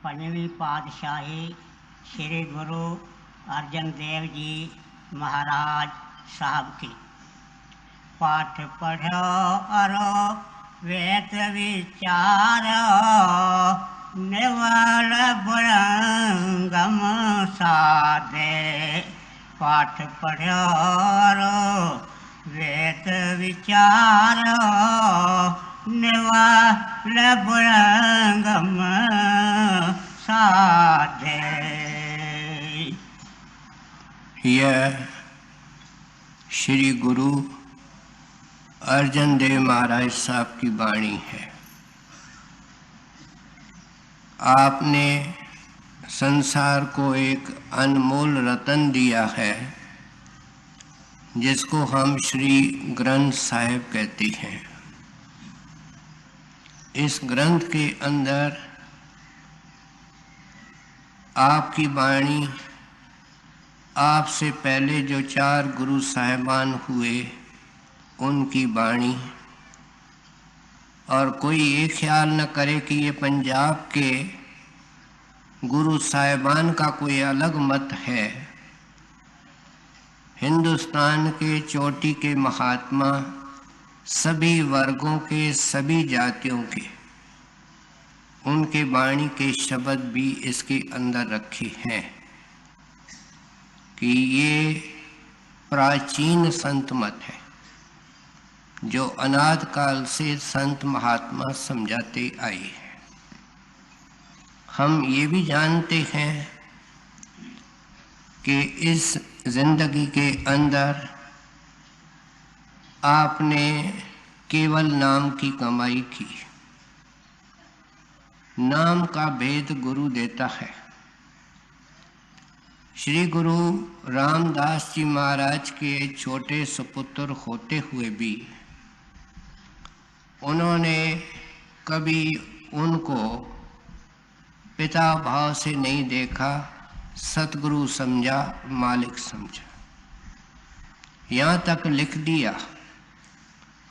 पंजवीं पातशाही श्री गुरु अर्जन देव जी महाराज साहब की। पाठ पढ़ो अरो वेद विचारो, निवल बुरंगम साधे। पाठ पढ़ो अरो वेद विचारो, निवल बुरंगम साधे। यह श्री गुरु अर्जन देव महाराज साहब की वाणी है। आपने संसार को एक अनमोल रतन दिया है जिसको हम श्री ग्रंथ साहिब कहते हैं। इस ग्रंथ के अंदर आपकी वाणी, आपसे पहले जो 4 गुरु साहिबान हुए उनकी वाणी, और कोई ये ख्याल न करे कि ये पंजाब के गुरु साहिबान का कोई अलग मत है। हिंदुस्तान के चोटी के महात्मा सभी वर्गों के, सभी जातियों के, उनके वाणी के शब्द भी इसके अंदर रखे हैं कि ये प्राचीन संत मत है जो अनाद काल से संत महात्मा समझाते आए हैं। हम ये भी जानते हैं कि इस जिंदगी के अंदर आपने केवल नाम की कमाई की। नाम का भेद गुरु देता है। श्री गुरु रामदास जी महाराज के छोटे सुपुत्र होते हुए भी उन्होंने कभी उनको पिता भाव से नहीं देखा, सतगुरु समझा, मालिक समझा। यहाँ तक लिख दिया,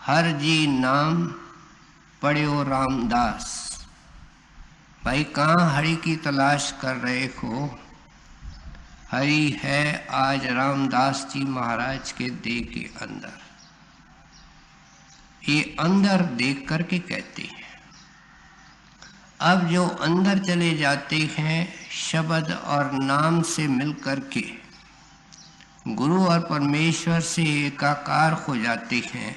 हर जी नाम पढ़ो रामदास। भाई कहाँ हरि की तलाश कर रहे हो? हरि है आज रामदास जी महाराज के देह के अंदर। ये अंदर देख करके कहते हैं। अब जो अंदर चले जाते हैं, शब्द और नाम से मिल करके गुरु और परमेश्वर से एकाकार हो जाते हैं,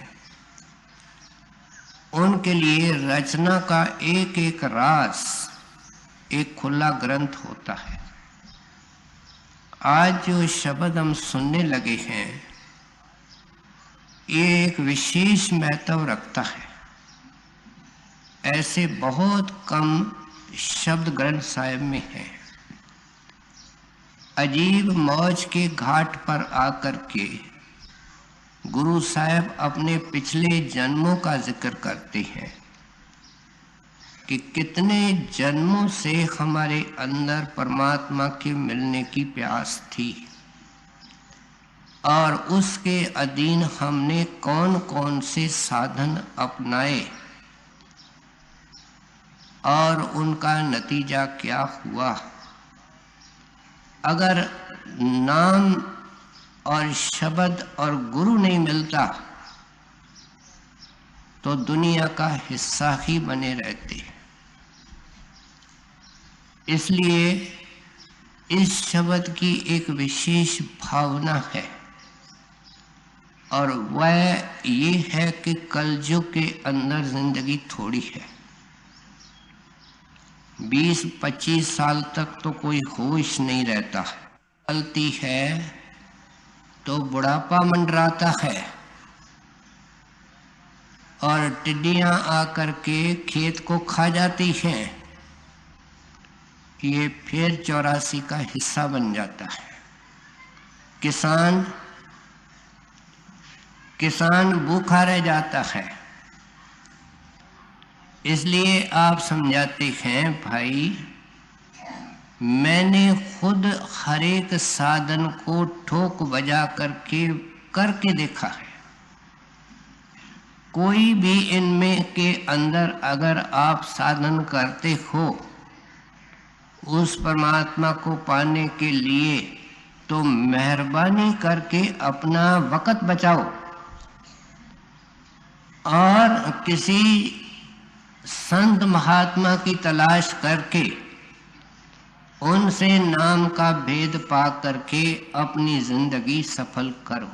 उनके लिए रचना का एक एक राज एक खुला ग्रंथ होता है। आज जो शब्द हम सुनने लगे हैं ये एक विशेष महत्व रखता है। ऐसे बहुत कम शब्द ग्रंथ साहिब में हैं। अजीब मौज के घाट पर आकर के गुरु साहब अपने पिछले जन्मों का जिक्र करते हैं कि कितने जन्मों से हमारे अंदर परमात्मा के मिलने की प्यास थी और उसके अधीन हमने कौन कौन से साधन अपनाए और उनका नतीजा क्या हुआ। अगर नाम और शब्द और गुरु नहीं मिलता तो दुनिया का हिस्सा ही बने रहते। इसलिए इस शब्द की एक विशेष भावना है और वह ये है कि कलयुग के अंदर जिंदगी थोड़ी है। 20-25 साल तक तो कोई होश नहीं रहता, चलती है तो बुढ़ापा मंडराता है और टिड्डियां आकर के खेत को खा जाती हैं। ये फिर 84 का हिस्सा बन जाता है। किसान भूखा रह जाता है। इसलिए आप समझाते हैं, भाई मैंने खुद हर एक साधन को ठोक बजा करके देखा है। कोई भी इनमें के अंदर अगर आप साधन करते हो उस परमात्मा को पाने के लिए तो मेहरबानी करके अपना वक़्त बचाओ और किसी संत महात्मा की तलाश करके उनसे नाम का भेद पा करके अपनी जिंदगी सफल करो।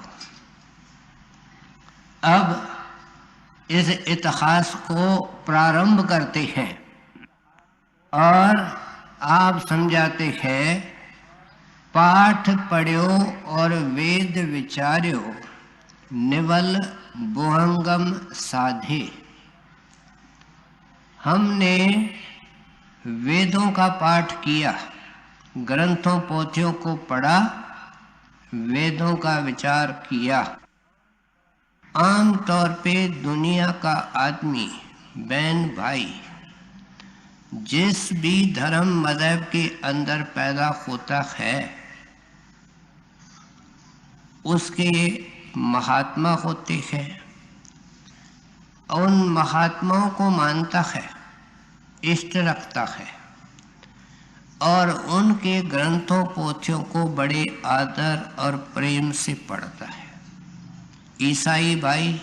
अब इस इतिहास को प्रारंभ करते हैं और आप समझाते हैं, पाठ पढ़्यो और वेद विचार्यो, निवल बोहंगम साधे। हमने वेदों का पाठ किया, ग्रंथों पोथियों को पढ़ा, वेदों का विचार किया। आम तौर पे दुनिया का आदमी, बहन भाई, जिस भी धर्म मजहब के अंदर पैदा होता है उसके महात्मा होते हैं, उन महात्माओं को मानता है, इष्ट रखता है और उनके ग्रंथों पोथियों को बड़े आदर और प्रेम से पढ़ता है। ईसाई भाई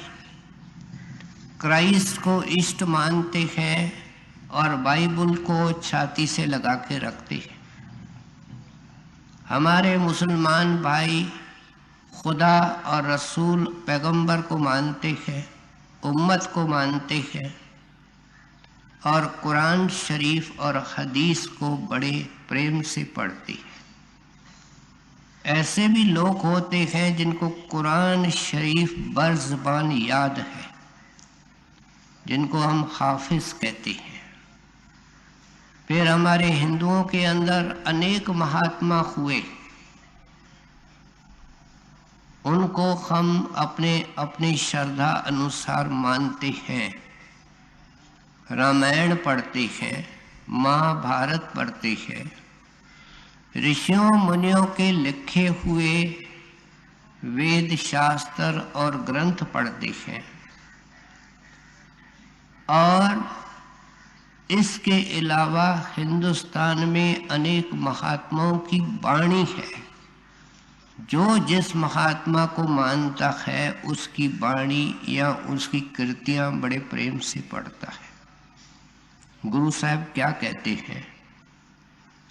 क्राइस्ट को इष्ट मानते हैं और बाइबल को छाती से लगा के रखते हैं। हमारे मुसलमान भाई खुदा और रसूल पैगंबर को मानते हैं, उम्मत को मानते हैं और कुरान शरीफ और हदीस को बड़े प्रेम से पढ़ते हैं। ऐसे भी लोग होते हैं जिनको कुरान शरीफ बरज़बान याद है, जिनको हम हाफिज कहते हैं। फिर हमारे हिंदुओं के अंदर अनेक महात्मा हुए, उनको हम अपने अपनी श्रद्धा अनुसार मानते हैं। रामायण पढ़ते हैं, महाभारत पढ़ते हैं, ऋषियों मुनियों के लिखे हुए वेद शास्त्र और ग्रंथ पढ़ते हैं और इसके अलावा हिंदुस्तान में अनेक महात्माओं की वाणी है। जो जिस महात्मा को मानता है उसकी वाणी या उसकी कृतियां बड़े प्रेम से पढ़ता है। गुरु साहब क्या कहते हैं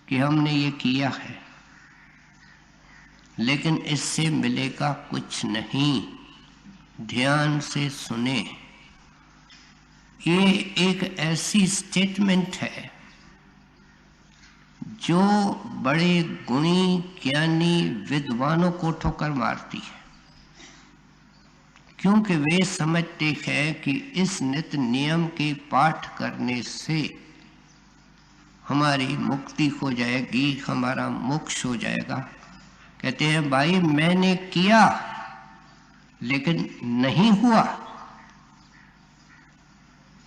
कि हमने ये किया है लेकिन इससे मिलेगा कुछ नहीं, ध्यान से सुने। ये एक ऐसी स्टेटमेंट है जो बड़े गुणी ज्ञानी विद्वानों को ठोकर मारती है, क्योंकि वे समझते हैं कि इस नित्य नियम के पाठ करने से हमारी मुक्ति हो जाएगी, हमारा मोक्ष हो जाएगा। कहते हैं भाई मैंने किया लेकिन नहीं हुआ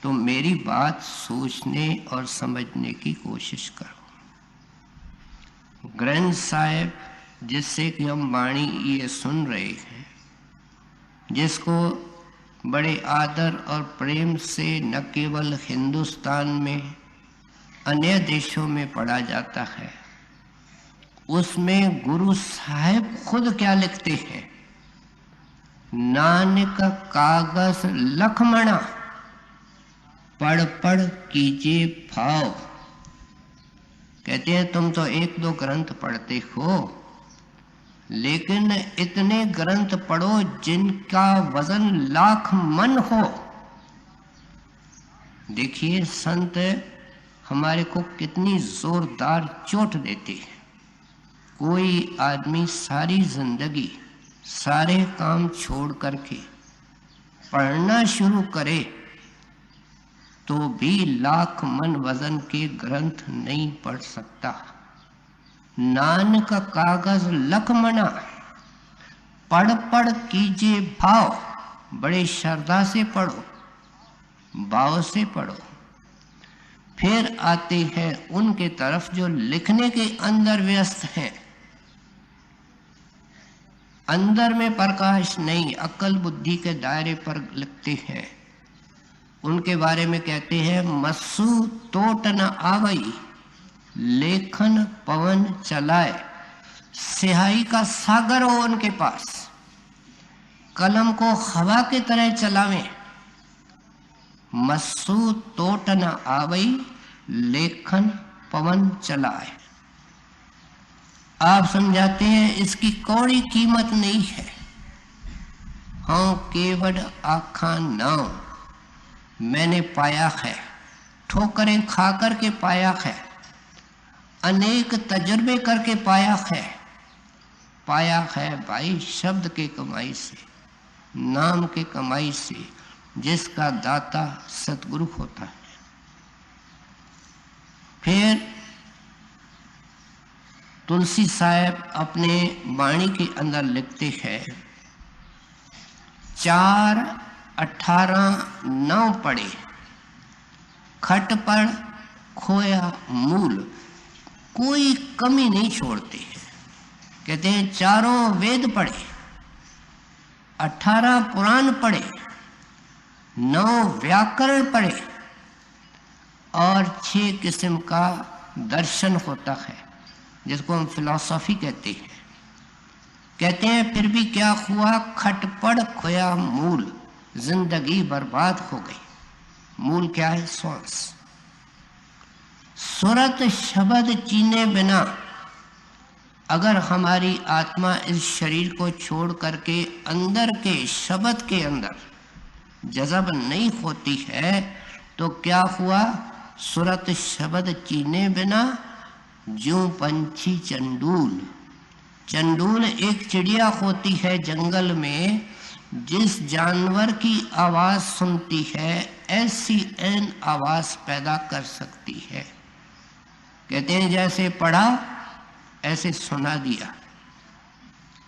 तो मेरी बात सोचने और समझने की कोशिश करो। ग्रंथ साहिब जिससे कि हम वाणी ये सुन रहे हैं, जिसको बड़े आदर और प्रेम से न केवल हिंदुस्तान में अन्य देशों में पढ़ा जाता है, उसमें गुरु साहिब खुद क्या लिखते हैं, नानक कागज लखमणा पढ़ पढ़ कीजिए भाव। कहते हैं तुम तो एक दो ग्रंथ पढ़ते हो, लेकिन इतने ग्रंथ पढ़ो जिनका वजन लाख मन हो। देखिए संत हमारे को कितनी जोरदार चोट देते हैं। कोई आदमी सारी जिंदगी सारे काम छोड़ करके पढ़ना शुरू करे तो भी लाख मन वजन के ग्रंथ नहीं पढ़ सकता। नानक कागज लखमणा पढ़ पढ़ कीजिए भाव। बड़े श्रद्धा से पढ़ो, भाव से पढ़ो। फिर आते हैं उनके तरफ जो लिखने के अंदर व्यस्त हैं, अंदर में प्रकाश नहीं, अक्ल बुद्धि के दायरे पर लिखते हैं। उनके बारे में कहते हैं मस्सू तोट न आवई, लेखन पवन चलाए, स्याही का सागर हो उनके पास, कलम को हवा की तरह चलावें, मस्सू तोट न आवई, लेखन पवन चलाए। आप समझाते हैं इसकी कौड़ी कीमत नहीं है। हाँ केवड आखा नाव, मैंने पाया है, ठोकरें खा करके पाया है, अनेक तजुर्बे करके पाया है भाई शब्द के कमाई से, नाम के कमाई से, जिसका दाता सतगुरु होता है। फिर तुलसी साहब अपने वाणी के अंदर लिखते हैं, 4, 18, 9 पढ़े, खट पर खोया मूल, कोई कमी नहीं छोड़ते हैं। कहते हैं 4 वेद पढ़े, 18 पुराण पढ़े, 9 व्याकरण पढ़े और 6 किस्म का दर्शन होता है जिसको हम फिलॉसफी कहते हैं। कहते हैं फिर भी क्या हुआ, खटपड़ खोया मूल, जिंदगी बर्बाद हो गई। मूल क्या है? श्वास। सुरत शब्द चीने बिना अगर हमारी आत्मा इस शरीर को छोड़ करके अंदर के शब्द के अंदर जज़ब नहीं होती है तो क्या हुआ, सुरत शब्द चीने बिना ज्यों पंछी चंडूल। चंडूल एक चिड़िया होती है जंगल में, जिस जानवर की आवाज सुनती है ऐसी एन आवाज पैदा कर सकती है। कहते हैं जैसे पढ़ा ऐसे सुना दिया।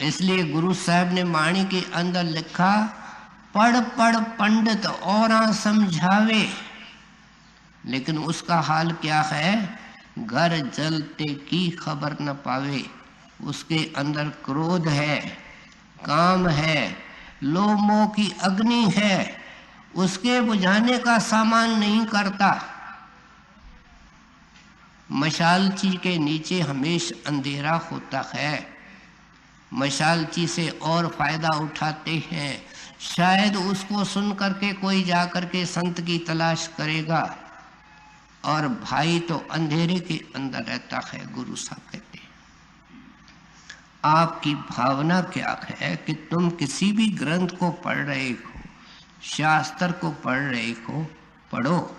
इसलिए गुरु साहब ने वाणी के अंदर लिखा, पढ़ पढ़ पंडित और समझावे, लेकिन उसका हाल क्या है, घर जलते की खबर न पावे। उसके अंदर क्रोध है, काम है, लोभ मोह की अग्नि है, उसके बुझाने का सामान नहीं करता। मशालची के नीचे हमेशा अंधेरा होता है, मशालची से और फायदा उठाते हैं। शायद उसको सुन करके कोई जा करके संत की तलाश करेगा, और भाई तो अंधेरे के अंदर रहता है। गुरु साहब कहते हैं आपकी भावना क्या है कि तुम किसी भी ग्रंथ को पढ़ रहे हो, शास्त्र को पढ़ रहे हो, पढ़ो,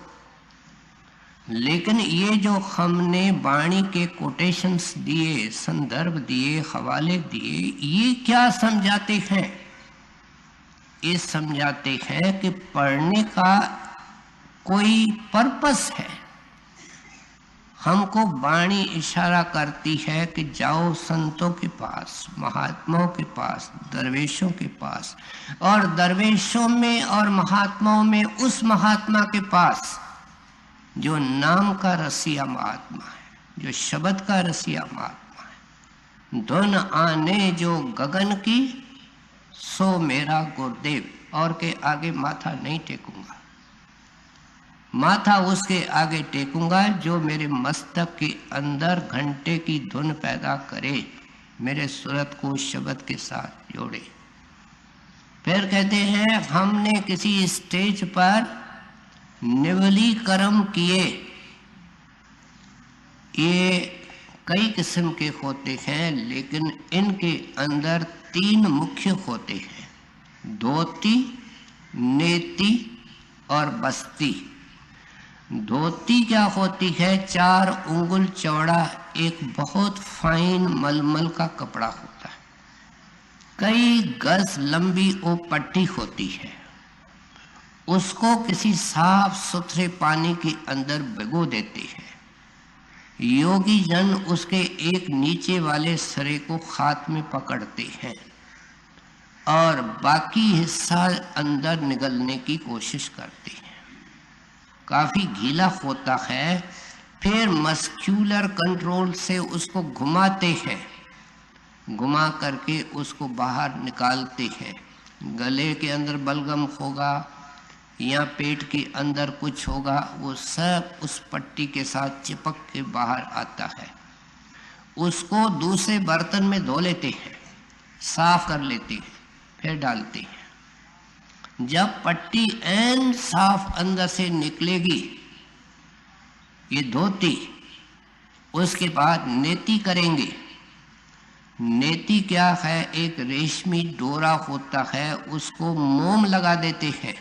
लेकिन ये जो हमने वाणी के कोटेशंस दिए, संदर्भ दिए, हवाले दिए, ये क्या समझाते हैं? ये समझाते हैं कि पढ़ने का कोई पर्पस है। हमको वाणी इशारा करती है कि जाओ संतों के पास, महात्माओं के पास, दरवेशों के पास, और दरवेशों में और महात्माओं में उस महात्मा के पास जो नाम का रसिया महात्मा है, जो शब्द का रसिया महात्मा है। धुन आने जो गगन की, सो मेरा गुरुदेव। और के आगे माथा नहीं टेकूंगा, माथा उसके आगे टेकूंगा जो मेरे मस्तक के अंदर घंटे की धुन पैदा करे, मेरे सूरत को शब्द के साथ जोड़े। फिर कहते हैं हमने किसी स्टेज पर निवली कर्म किए। ये कई किस्म के होते हैं, लेकिन इनके अंदर 3 मुख्य होते हैं, धोती, नेति और बस्ती। धोती क्या होती है, 4 उंगल चौड़ा एक बहुत फाइन मलमल का कपड़ा होता है, कई गज लंबी वो पट्टी होती है। उसको किसी साफ सुथरे पानी के अंदर भिगो देते हैं। योगी जन उसके एक नीचे वाले सिरे को हाथ में पकड़ते हैं और बाकी हिस्सा अंदर निगलने की कोशिश करते हैं। काफी गीला होता है। फिर मस्क्यूलर कंट्रोल से उसको घुमाते हैं, घुमा करके उसको बाहर निकालते हैं। गले के अंदर बलगम होगा या पेट के अंदर कुछ होगा, वो सब उस पट्टी के साथ चिपक के बाहर आता है। उसको दूसरे बर्तन में धो लेते हैं, साफ कर लेते हैं, फिर डालते हैं। जब पट्टी ऐन साफ अंदर से निकलेगी ये धोती, उसके बाद नेति करेंगे। नेति क्या है? एक रेशमी डोरा होता है, उसको मोम लगा देते हैं,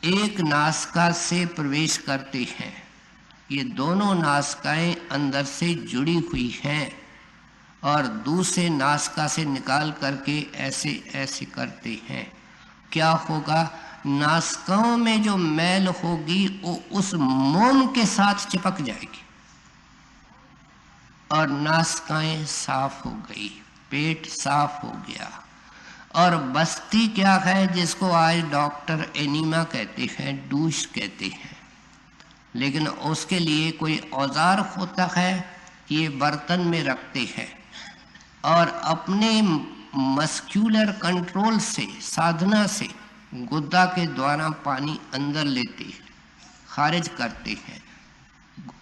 एक नासिका से प्रवेश करते हैं। ये दोनों नासिकाएं अंदर से जुड़ी हुई हैं और दूसरे नासिका से निकाल करके ऐसे ऐसे करते हैं। क्या होगा? नासिकाओं में जो मैल होगी वो उस मोम के साथ चिपक जाएगी और नासिकाएं साफ हो गई, पेट साफ हो गया। और बस्ती क्या है, जिसको आज डॉक्टर एनीमा कहते हैं, डूश कहते हैं, लेकिन उसके लिए कोई औजार होता है, ये बर्तन में रखते हैं और अपने मस्क्यूलर कंट्रोल से, साधना से गुद्दा के द्वारा पानी अंदर लेते हैं, खारिज करते हैं,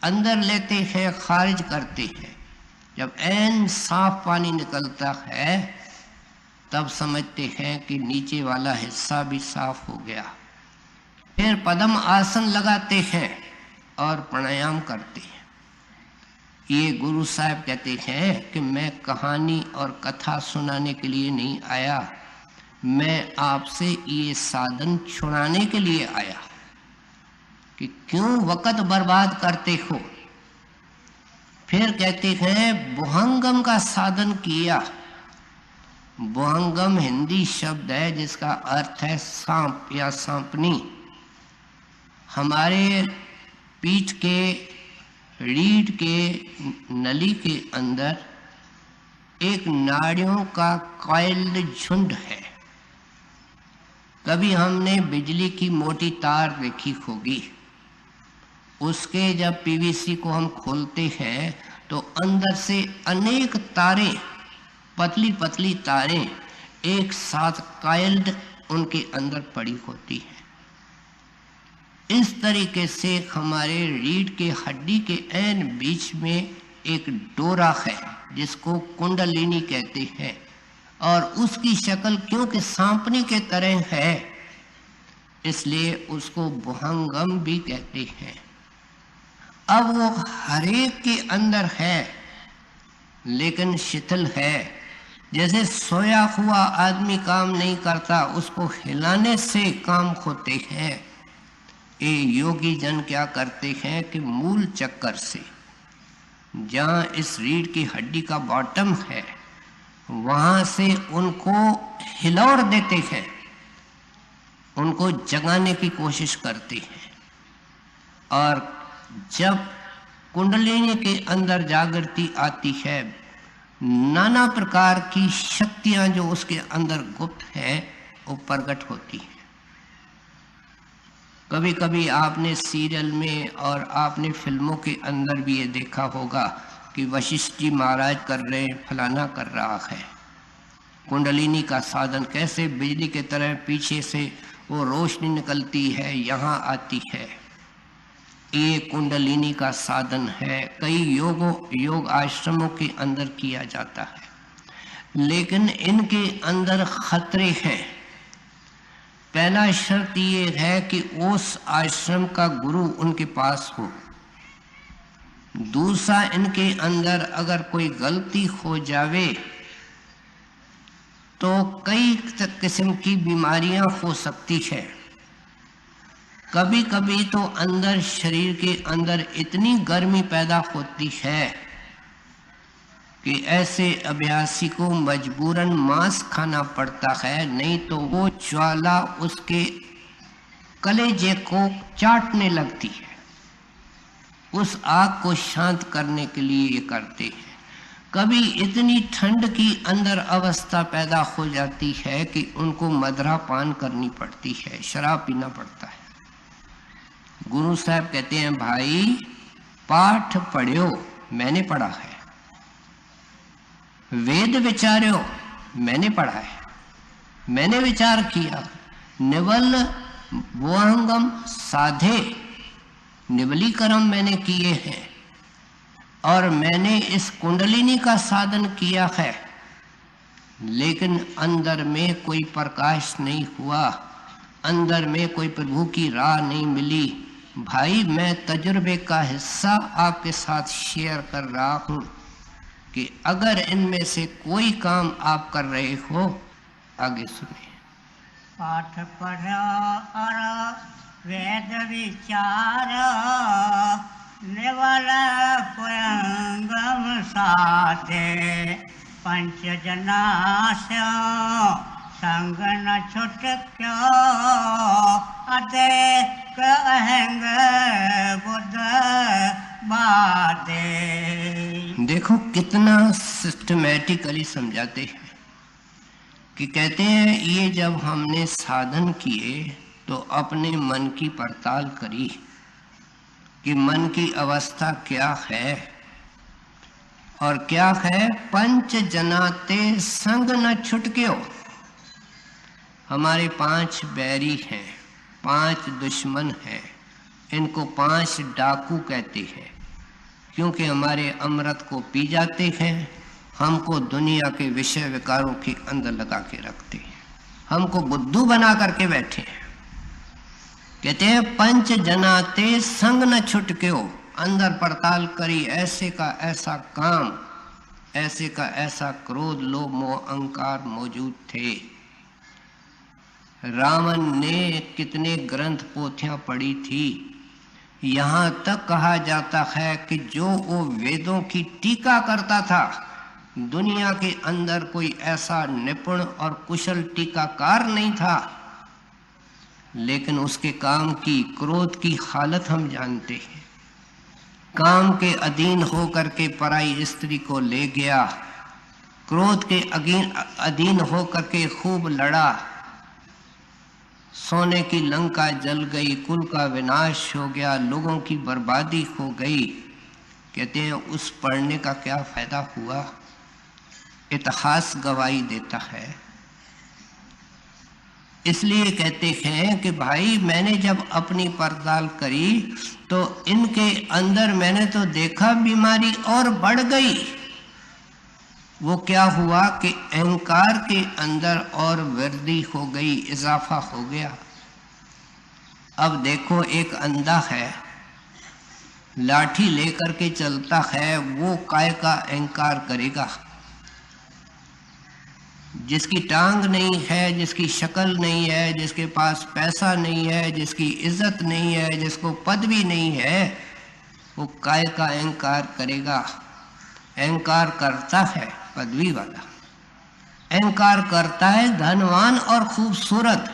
अंदर लेते हैं, खारिज करते हैं। जब ऐन साफ पानी निकलता है तब समझते हैं कि नीचे वाला हिस्सा भी साफ हो गया। फिर पद्म आसन लगाते हैं और प्राणायाम करते हैं। ये गुरु साहब कहते हैं कि मैं कहानी और कथा सुनाने के लिए नहीं आया, मैं आपसे ये साधन छुड़ाने के लिए आया कि क्यों वक़्त बर्बाद करते हो। फिर कहते हैं बुहंगम का साधन किया। बुहंगम हिंदी शब्द है जिसका अर्थ है सांप या सांपनी। हमारे पीठ के रीढ़ के नली के अंदर एक नाड़ियों का कॉइल्ड झुंड है। कभी हमने बिजली की मोटी तार देखी होगी, उसके जब पीवीसी को हम खोलते हैं तो अंदर से अनेक तारें, पतली पतली तारें एक साथ कॉइल्ड उनके अंदर पड़ी होती हैं। इस तरीके से हमारे रीढ़ के हड्डी के ऐन बीच में एक डोरा है जिसको कुंडलिनी कहते हैं और उसकी शक्ल क्योंकि सांपनी के तरह है इसलिए उसको बुहंगम भी कहते हैं। अब वो हरेक के अंदर है लेकिन शिथिल है। जैसे सोया हुआ आदमी काम नहीं करता, उसको हिलाने से काम होते हैं। ये योगी जन क्या करते हैं कि मूल चक्कर से, जहाँ इस रीढ़ की हड्डी का बॉटम है, वहाँ से उनको हिलौर देते हैं, उनको जगाने की कोशिश करते हैं। और जब कुंडलिनी के अंदर जागृति आती है, नाना प्रकार की शक्तियां जो उसके अंदर गुप्त हैं वो प्रकट होती हैं। कभी कभी आपने सीरियल में और आपने फिल्मों के अंदर भी ये देखा होगा कि वशिष्ठ जी महाराज कर रहे हैं, फलाना कर रहा है। कुंडलिनी का साधन कैसे बिजली के तरह पीछे से वो रोशनी निकलती है, यहाँ आती है। ये कुंडलिनी का साधन है। कई योग आश्रमों के अंदर किया जाता है, लेकिन इनके अंदर खतरे हैं। पहला शर्त ये है कि उस आश्रम का गुरु उनके पास हो। दूसरा, इनके अंदर अगर कोई गलती हो जावे तो कई किस्म की बीमारियां हो सकती है। कभी कभी तो अंदर शरीर के अंदर इतनी गर्मी पैदा होती है कि ऐसे अभ्यासी को मजबूरन मांस खाना पड़ता है, नहीं तो वो ज्वाला उसके कलेजे को चाटने लगती है। उस आग को शांत करने के लिए ये करते हैं। कभी इतनी ठंड की अंदर अवस्था पैदा हो जाती है कि उनको मदरा पान करनी पड़ती है, शराब पीना पड़ता है। गुरु साहब कहते हैं, भाई पाठ पढ़ो, मैंने पढ़ा है। वेद विचार्यो, मैंने पढ़ा है, मैंने विचार किया। निवल वो अंगम साधे निबली कर्म मैंने किए हैं और मैंने इस कुंडलिनी का साधन किया है, लेकिन अंदर में कोई प्रकाश नहीं हुआ, अंदर में कोई प्रभु की राह नहीं मिली। भाई मैं तजुर्बे का हिस्सा आपके साथ शेयर कर रहा हूँ कि अगर इनमें से कोई काम आप कर रहे हो, आगे सुनिए। पाठ पढ़ो और वेद विचार, निवल पुरंगम साधे, पंच जनास्यो संग न छुटक्यो, अदेक अहंग बुद्ध बादे। देखो कितना सिस्टमैटिकली समझाते हैं कि कहते हैं ये जब हमने साधन किए तो अपने मन की पड़ताल करी कि मन की अवस्था क्या है और क्या है। पंच जनाते संग न छुटक्यो, हमारे 5 बैरी हैं, 5 दुश्मन हैं, इनको 5 डाकू कहते हैं, क्योंकि हमारे अमृत को पी जाते हैं, हमको दुनिया के विषय विकारों के अंदर लगा के रखते हैं, हमको बुद्धू बना करके बैठे हैं। कहते हैं पंच जनाते संग न छुटक्यो, अंदर पड़ताल करी, ऐसे का ऐसा काम, ऐसे का ऐसा क्रोध लोभ मोह अहंकार मौजूद थे। रावण ने कितने ग्रंथ पोथियां पढ़ी थी, यहाँ तक कहा जाता है कि जो वो वेदों की टीका करता था, दुनिया के अंदर कोई ऐसा निपुण और कुशल टीकाकार नहीं था, लेकिन उसके काम की, क्रोध की हालत हम जानते हैं। काम के अधीन होकर के पराई स्त्री को ले गया, क्रोध के अधीन होकर के खूब लड़ा, सोने की लंका जल गई, कुल का विनाश हो गया, लोगों की बर्बादी हो गई। कहते हैं उस पढ़ने का क्या फायदा हुआ? इतिहास गवाही देता है। इसलिए कहते हैं कि भाई मैंने जब अपनी पड़ताल करी तो इनके अंदर मैंने तो देखा बीमारी और बढ़ गई। वो क्या हुआ कि अहंकार के अंदर और वृद्धि हो गई, इजाफा हो गया। अब देखो एक अंधा है, लाठी लेकर के चलता है, वो काय का अहंकार करेगा। जिसकी टांग नहीं है, जिसकी शक्ल नहीं है, जिसके पास पैसा नहीं है, जिसकी इज्जत नहीं है, जिसको पदवी नहीं है, वो काय का अहंकार करेगा। अहंकार करता है पदवी वाला, अहंकार करता है धनवान और खूबसूरत,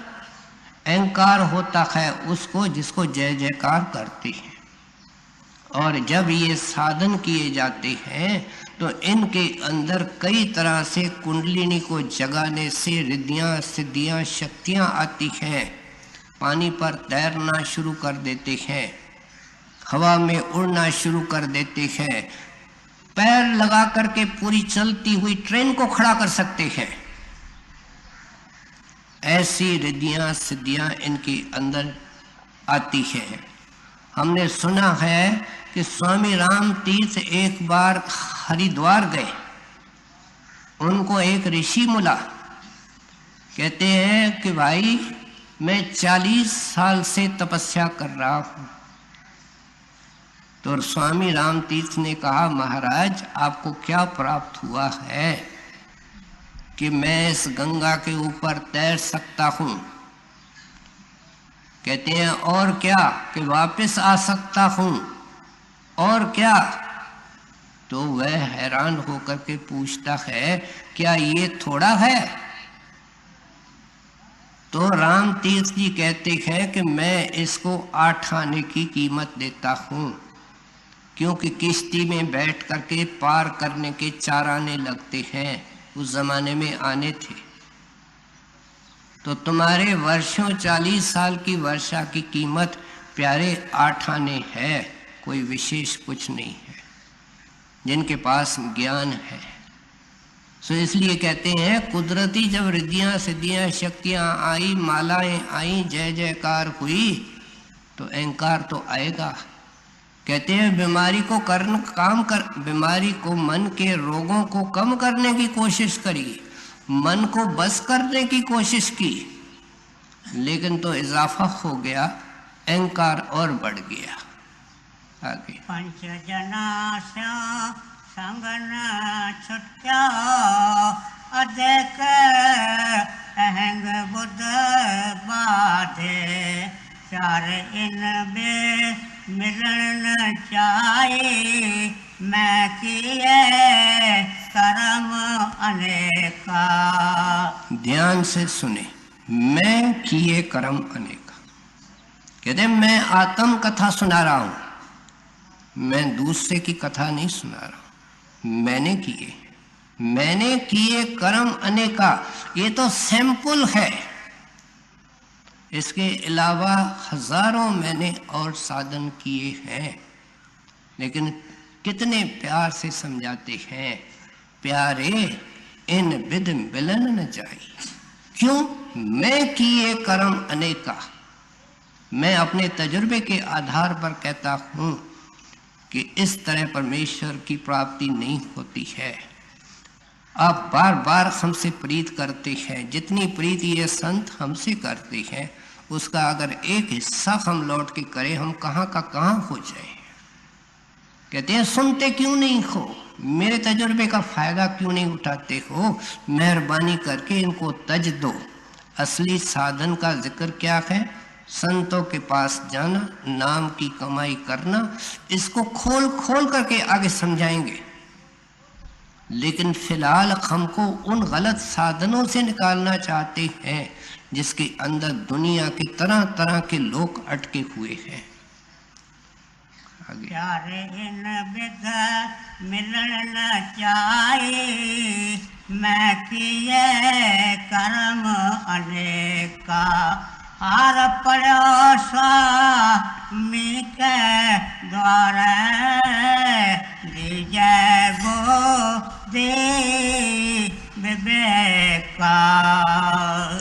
अहंकार होता है उसको जिसको जय जयकार करती है। और जब ये साधन किए जाते हैं तो इनके अंदर कई तरह से कुंडलिनी को जगाने से रिद्धियां सिद्धियां शक्तियां आती हैं। पानी पर तैरना शुरू कर देते हैं, हवा में उड़ना शुरू कर देते हैं, पैर लगा करके पूरी चलती हुई ट्रेन को खड़ा कर सकते हैं। ऐसी रिद्धियां सिद्धियां इनके अंदर आती हैं। हमने सुना है कि स्वामी राम तीर्थ एक बार हरिद्वार गए, उनको एक ऋषि मिला। कहते हैं कि भाई मैं 40 साल से तपस्या कर रहा हूँ। तो स्वामी राम तीर्थ ने कहा महाराज आपको क्या प्राप्त हुआ है कि मैं इस गंगा के ऊपर तैर सकता हूँ? कहते हैं और क्या कि वापस आ सकता हूँ, और क्या? तो वह हैरान होकर के पूछता है क्या ये थोड़ा है? तो राम तीर्थ जी कहते हैं कि मैं इसको 8 आने की कीमत देता हूँ, क्योंकि किश्ती में बैठ करके पार करने के 4 आने लगते हैं, उस जमाने में आने थे। तो तुम्हारे वर्षों 40 साल की वर्षा की कीमत प्यारे 8 आने है, कोई विशेष कुछ नहीं है। जिनके पास ज्ञान है, सो इसलिए कहते हैं कुदरती जब रिद्धियां सिद्धियां शक्तियां आई, मालाएं आई, जय जयकार हुई, तो अहंकार तो आएगा। कहते हैं बीमारी को बीमारी को, मन के रोगों को कम करने की कोशिश करी, मन को बस करने की कोशिश की, लेकिन तो इजाफा हो गया, अहंकार और बढ़ गया। आगे पंच जनास्या संगन छुट्या अधिक अहंग बुद्ध बाधे चार इन बे मिलन चाहे मैं किए कर्म अनेका। ध्यान से सुने, मैं किए कर्म अनेका। कहते मैं आत्म कथा सुना रहा हूं, मैं दूसरे की कथा नहीं सुना रहा हूं। मैंने किए कर्म अनेका, ये तो सैंपल है। इसके अलावा हजारों मैंने और साधन किए हैं, लेकिन कितने प्यार से समझाते हैं, प्यारे इन विध मिलन न जाई। क्यों? मैं किए कर्म अनेका। मैं अपने तजुर्बे के आधार पर कहता हूं कि इस तरह परमेश्वर की प्राप्ति नहीं होती है। आप बार बार हमसे प्रीत करते हैं, जितनी प्रीति ये संत हमसे करते हैं, उसका अगर एक हिस्सा हम लौट के करें, हम कहाँ का कहाँ हो जाए। कहते हैं सुनते क्यों नहीं हो, मेरे तजुर्बे का फायदा क्यों नहीं उठाते हो, मेहरबानी करके इनको तज दो। असली साधन का जिक्र क्या है? संतों के पास जाना, नाम की कमाई करना। इसको खोल खोल करके आगे समझाएंगे, लेकिन फिलहाल हमको उन गलत साधनों से निकालना चाहते हैं जिसके अंदर दुनिया के तरह तरह के लोग अटके हुए हैं। आगे प्यारे इन विध मिलन न चाहे मैं किए कर्म अनेका। हार पड़ो स्वामी के द्वारा दीजय गो दे विवेका।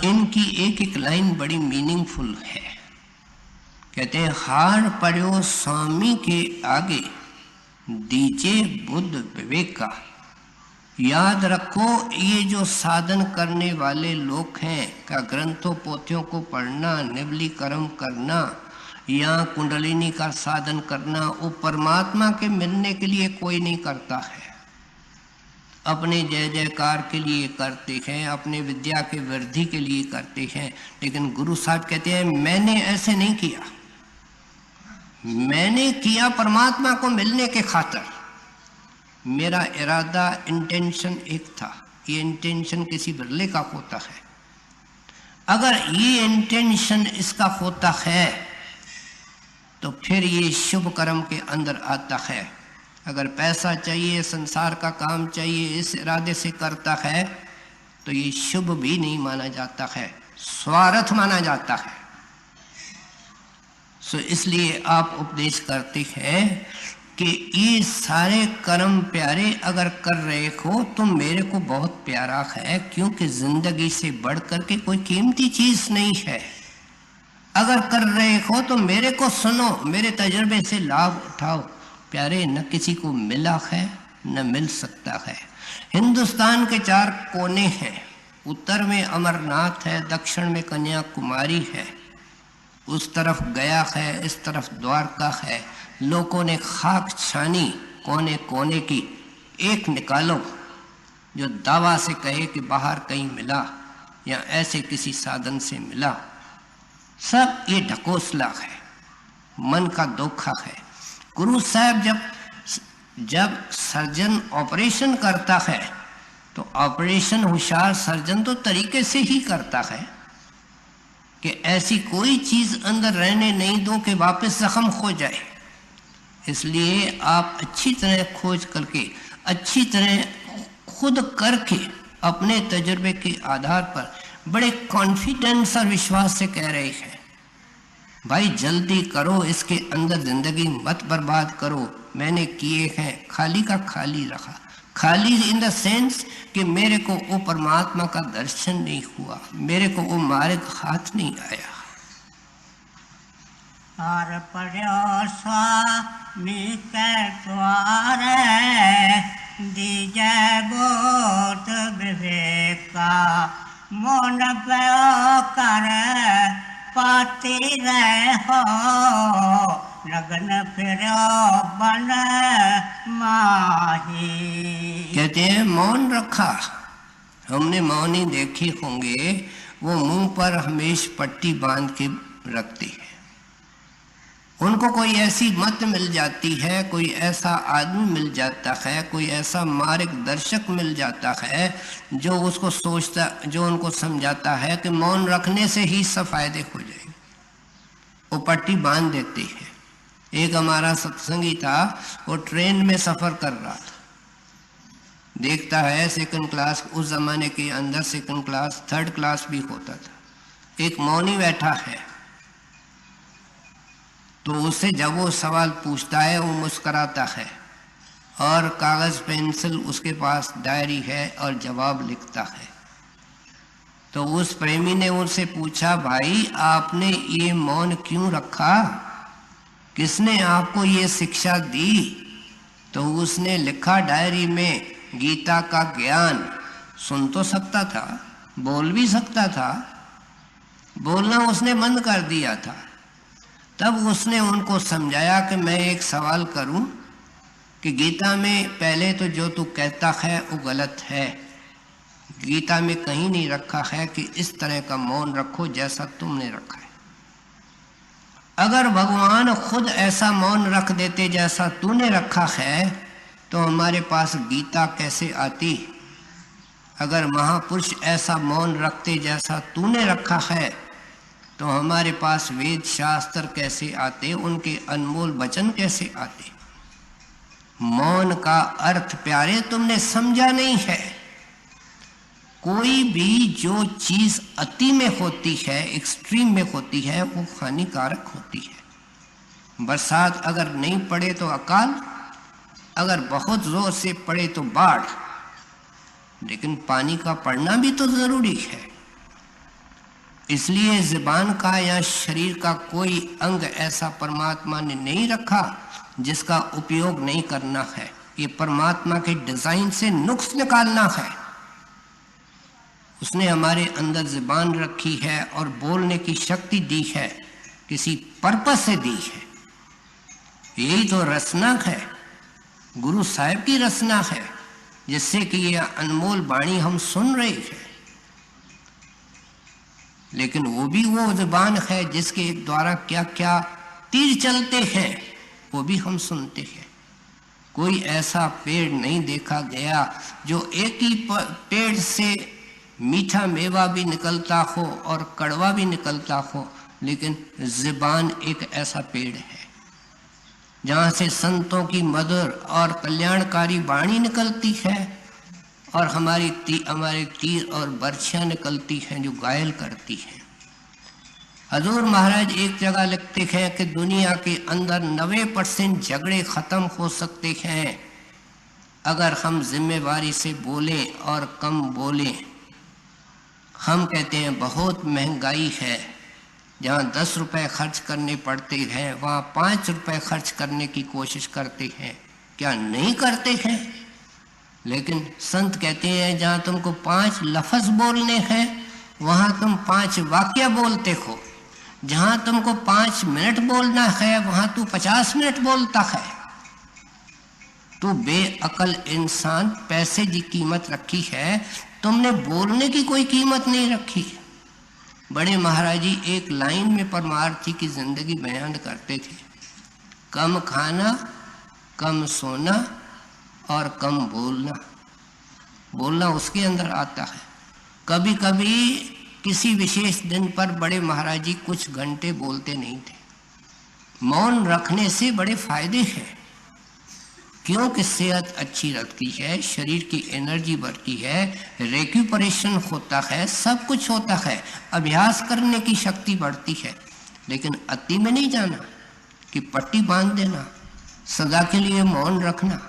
इनकी एक एक लाइन बड़ी मीनिंगफुल है। कहते हैं हार पड़ो स्वामी के आगे दीजिए बुद्ध विवेक का। याद रखो, ये जो साधन करने वाले लोग हैं का ग्रंथों पोथियों को पढ़ना, निवली कर्म करना या कुंडलिनी का साधन करना, वो परमात्मा के मिलने के लिए कोई नहीं करता है। अपने जय जयकार के लिए करते हैं, अपने विद्या के वृद्धि के लिए करते हैं, लेकिन गुरु साहब कहते हैं मैंने ऐसे नहीं किया। मैंने किया परमात्मा को मिलने के खातिर। मेरा इरादा, इंटेंशन एक था। ये इंटेंशन किसी बिरले का होता है। अगर ये इंटेंशन इसका होता है तो फिर ये शुभ कर्म के अंदर आता है। अगर पैसा चाहिए, संसार का काम चाहिए, इस इरादे से करता है तो ये शुभ भी नहीं माना जाता है, स्वार्थ माना जाता है। सो इसलिए आप उपदेश करते हैं कि ये सारे कर्म प्यारे अगर कर रहे हो तो मेरे को बहुत प्यारा है, क्योंकि जिंदगी से बढ़ करके कोई कीमती चीज नहीं है। अगर कर रहे हो तो मेरे को सुनो, मेरे तजुर्बे से लाभ उठाओ। प्यारे न किसी को मिला है न मिल सकता है। हिंदुस्तान के 4 कोने हैं। उत्तर में अमरनाथ है, दक्षिण में कन्याकुमारी है, उस तरफ गया है, इस तरफ द्वारका है। लोगों ने खाक छानी कोने कोने की, एक निकालो जो दावा से कहे कि बाहर कहीं मिला या ऐसे किसी साधन से मिला। सब ये ढकोसला है, मन का धोखा है। गुरु साहब जब सर्जन ऑपरेशन करता है तो ऑपरेशन होशियार सर्जन तो तरीके से ही करता है कि ऐसी कोई चीज अंदर रहने नहीं दो कि वापस जख्म हो जाए। इसलिए आप अच्छी तरह खोज करके, अच्छी तरह खुद करके, अपने तजुर्बे के आधार पर बड़े कॉन्फिडेंस और विश्वास से कह रहे हैं भाई जल्दी करो, इसके अंदर जिंदगी मत बर्बाद करो। मैंने किए हैं, खाली का खाली रखा, खाली इन द सेंस कि मेरे को वो परमात्मा का दर्शन नहीं हुआ, मेरे को वो मार्ग हाथ नहीं आया। और पढ़ो स्वामी के द्वारे दीजे बोध विवेका मन पयो कर पाती रहो लगन फिरो बन माही। कहते हैं मौन रखा। हमने मौनी देखे होंगे, वो मुंह पर हमेश पट्टी बांध के रखते हैं। उनको कोई ऐसी मत मिल जाती है, कोई ऐसा आदमी मिल जाता है, कोई ऐसा मार्गदर्शक मिल जाता है जो उसको सोचता, जो उनको समझाता है कि मौन रखने से ही सब फायदे हो जाएंगे। वो पट्टी बांध देते हैं। एक हमारा सत्संगी था, वो ट्रेन में सफर कर रहा था, देखता है सेकंड क्लास, उस जमाने के अंदर सेकंड क्लास, थर्ड क्लास भी होता था। एक मौनी बैठा है, तो उससे जब वो सवाल पूछता है वो मुस्कराता है और कागज पेंसिल उसके पास डायरी है और जवाब लिखता है। तो उस प्रेमी ने उनसे पूछा, भाई आपने ये मौन क्यों रखा, किसने आपको ये शिक्षा दी? तो उसने लिखा डायरी में, गीता का ज्ञान। सुन तो सकता था, बोल भी सकता था, बोलना उसने बंद कर दिया था। तब उसने उनको समझाया कि मैं एक सवाल करूं कि गीता में पहले तो जो तू कहता है वो गलत है। गीता में कहीं नहीं रखा है कि इस तरह का मौन रखो जैसा तुमने रखा है। अगर भगवान खुद ऐसा मौन रख देते जैसा तूने रखा है तो हमारे पास गीता कैसे आती? अगर महापुरुष ऐसा मौन रखते जैसा तूने रखा है तो हमारे पास वेद शास्त्र कैसे आते, उनके अनमोल वचन कैसे आते? मौन का अर्थ प्यारे तुमने समझा नहीं है। कोई भी जो चीज अति में होती है, एक्सट्रीम में होती है, वो हानिकारक होती है। बरसात अगर नहीं पड़े तो अकाल, अगर बहुत जोर से पड़े तो बाढ़, लेकिन पानी का पड़ना भी तो जरूरी है। इसलिए जुबान का या शरीर का कोई अंग ऐसा परमात्मा ने नहीं रखा जिसका उपयोग नहीं करना है। ये परमात्मा के डिजाइन से नुक्स निकालना है। उसने हमारे अंदर जुबान रखी है और बोलने की शक्ति दी है, किसी पर्पस से दी है। यही तो रचना है, गुरु साहिब की रचना है, जिससे कि ये अनमोल वाणी हम सुन रहे हैं। लेकिन वो भी वो जुबान है जिसके द्वारा क्या क्या तीर चलते हैं, वो भी हम सुनते हैं। कोई ऐसा पेड़ नहीं देखा गया जो एक ही पेड़ से मीठा मेवा भी निकलता हो और कड़वा भी निकलता हो, लेकिन जुबान एक ऐसा पेड़ है जहाँ से संतों की मधुर और कल्याणकारी वाणी निकलती है और हमारे तीर और बर्छियाँ निकलती हैं जो घायल करती हैं। हजूर महाराज एक जगह लिखते हैं कि दुनिया के अंदर 90% झगड़े खत्म हो सकते हैं अगर हम जिम्मेवारी से बोलें और कम बोलें। हम कहते हैं बहुत महंगाई है, जहाँ 10 रुपए खर्च करने पड़ते हैं वहाँ 5 रुपए खर्च करने की कोशिश करते हैं। क्या नहीं करते हैं? लेकिन संत कहते हैं जहाँ तुमको 5 लफ्ज बोलने हैं वहाँ तुम 5 वाक्य बोलते हो। जहाँ तुमको 5 मिनट बोलना है वहाँ तू 50 मिनट बोलता है। तू बेअकल इंसान, पैसे की कीमत रखी है, तुमने बोलने की कोई कीमत नहीं रखी। बड़े महाराज जी एक लाइन में परमार्थी की जिंदगी बयान करते थे, कम खाना, कम सोना और कम बोलना। बोलना उसके अंदर आता है। कभी कभी किसी विशेष दिन पर बड़े महाराज जी कुछ घंटे बोलते नहीं थे। मौन रखने से बड़े फायदे हैं, क्योंकि सेहत अच्छी रहती है, शरीर की एनर्जी बढ़ती है, रेक्यूपरेशन होता है, सब कुछ होता है, अभ्यास करने की शक्ति बढ़ती है। लेकिन अति में नहीं जाना कि पट्टी बांध देना, सदा के लिए मौन रखना।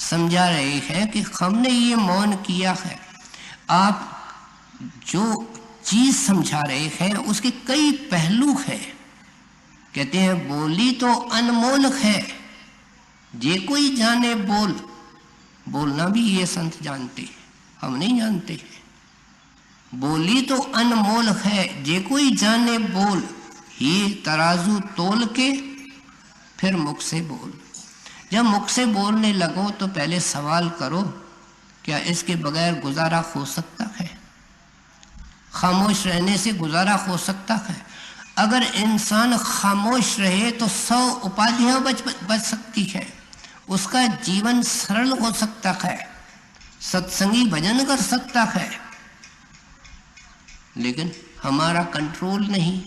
समझा रहे हैं कि हमने ये मौन किया है। आप जो चीज समझा रहे हैं उसके कई पहलू हैं। कहते हैं बोली तो अनमोल है, जे कोई जाने बोल। बोलना भी ये संत जानते हैं, हम नहीं जानते हैं। बोली तो अनमोल है, जे कोई जाने बोल। ये तराजू तोल के फिर मुख से बोल। जब मुख से बोलने लगो तो पहले सवाल करो, क्या इसके बगैर गुजारा हो सकता है? खामोश रहने से गुजारा हो सकता है? अगर इंसान खामोश रहे तो 100 उपाधियां बच सकती है, उसका जीवन सरल हो सकता है, सत्संगी भजन कर सकता है। लेकिन हमारा कंट्रोल नहीं।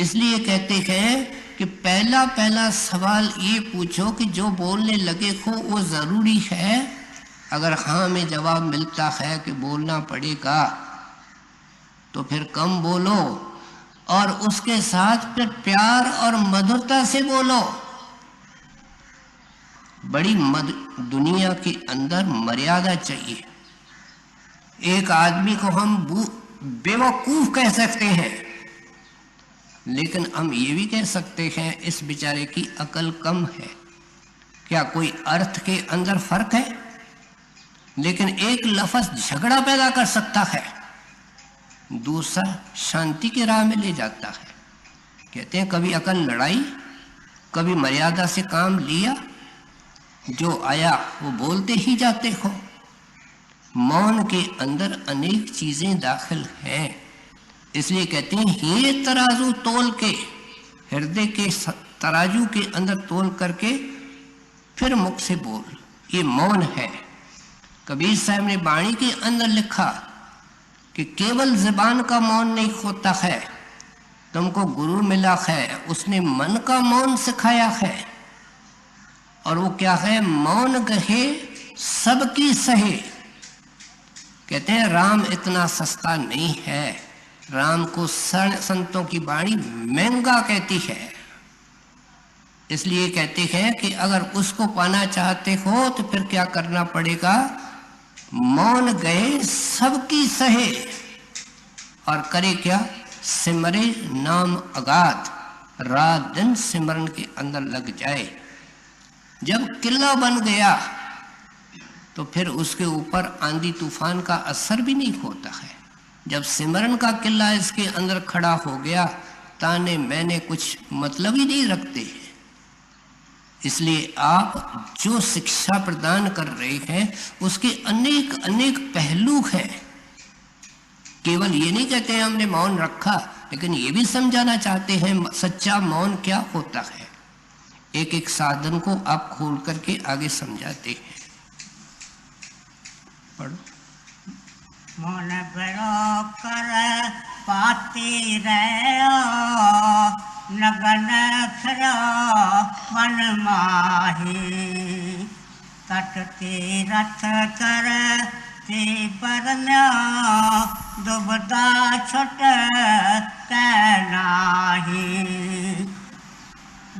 इसलिए कहते हैं कि पहला सवाल ये पूछो कि जो बोलने लगे हो वो ज़रूरी है। अगर हाँ में जवाब मिलता है कि बोलना पड़ेगा तो फिर कम बोलो और उसके साथ फिर प्यार और मधुरता से बोलो। बड़ी दुनिया के अंदर मर्यादा चाहिए। एक आदमी को हम बेवकूफ कह सकते हैं, लेकिन हम ये भी कह सकते हैं इस बेचारे की अकल कम है। क्या कोई अर्थ के अंदर फर्क है? लेकिन एक लफ्ज झगड़ा पैदा कर सकता है, दूसरा शांति की राह में ले जाता है। कहते हैं कभी अकल लड़ाई, कभी मर्यादा से काम लिया, जो आया वो बोलते ही जाते हो। मौन के अंदर अनेक चीजें दाखिल हैं। इसलिए कहते हैं ये तराजू तोल के, हृदय के तराजू के अंदर तोल करके फिर मुख से बोल। ये मौन है। कबीर साहब ने वाणी के अंदर लिखा कि केवल ज़बान का मौन नहीं होता है, तुमको गुरु मिला है, उसने मन का मौन सिखाया है। और वो क्या है? मौन गहे सबकी सहे। कहते हैं राम इतना सस्ता नहीं है, राम को संतों की वाणी महंगा कहती है। इसलिए कहते हैं कि अगर उसको पाना चाहते हो तो फिर क्या करना पड़ेगा? मौन गए सबकी सहे और करे क्या? सिमरे नाम अगाध, रात दिन सिमरन के अंदर लग जाए। जब किला बन गया तो फिर उसके ऊपर आंधी तूफान का असर भी नहीं होता है। जब सिमरन का किला इसके अंदर खड़ा हो गया, ताने मैंने कुछ मतलब ही नहीं रखते। इसलिए आप जो शिक्षा प्रदान कर रहे हैं उसके अनेक अनेक पहलू हैं। केवल ये नहीं कहते हैं हमने मौन रखा, लेकिन ये भी समझाना चाहते हैं सच्चा मौन क्या होता है। एक एक साधन को आप खोल करके आगे समझाते हैं। पढ़ो। मन बरो कर पाती रहो, नगन खरो मन माही। तट तीरथ कर ते बरन्यो, दुबदा छुट कैनाही।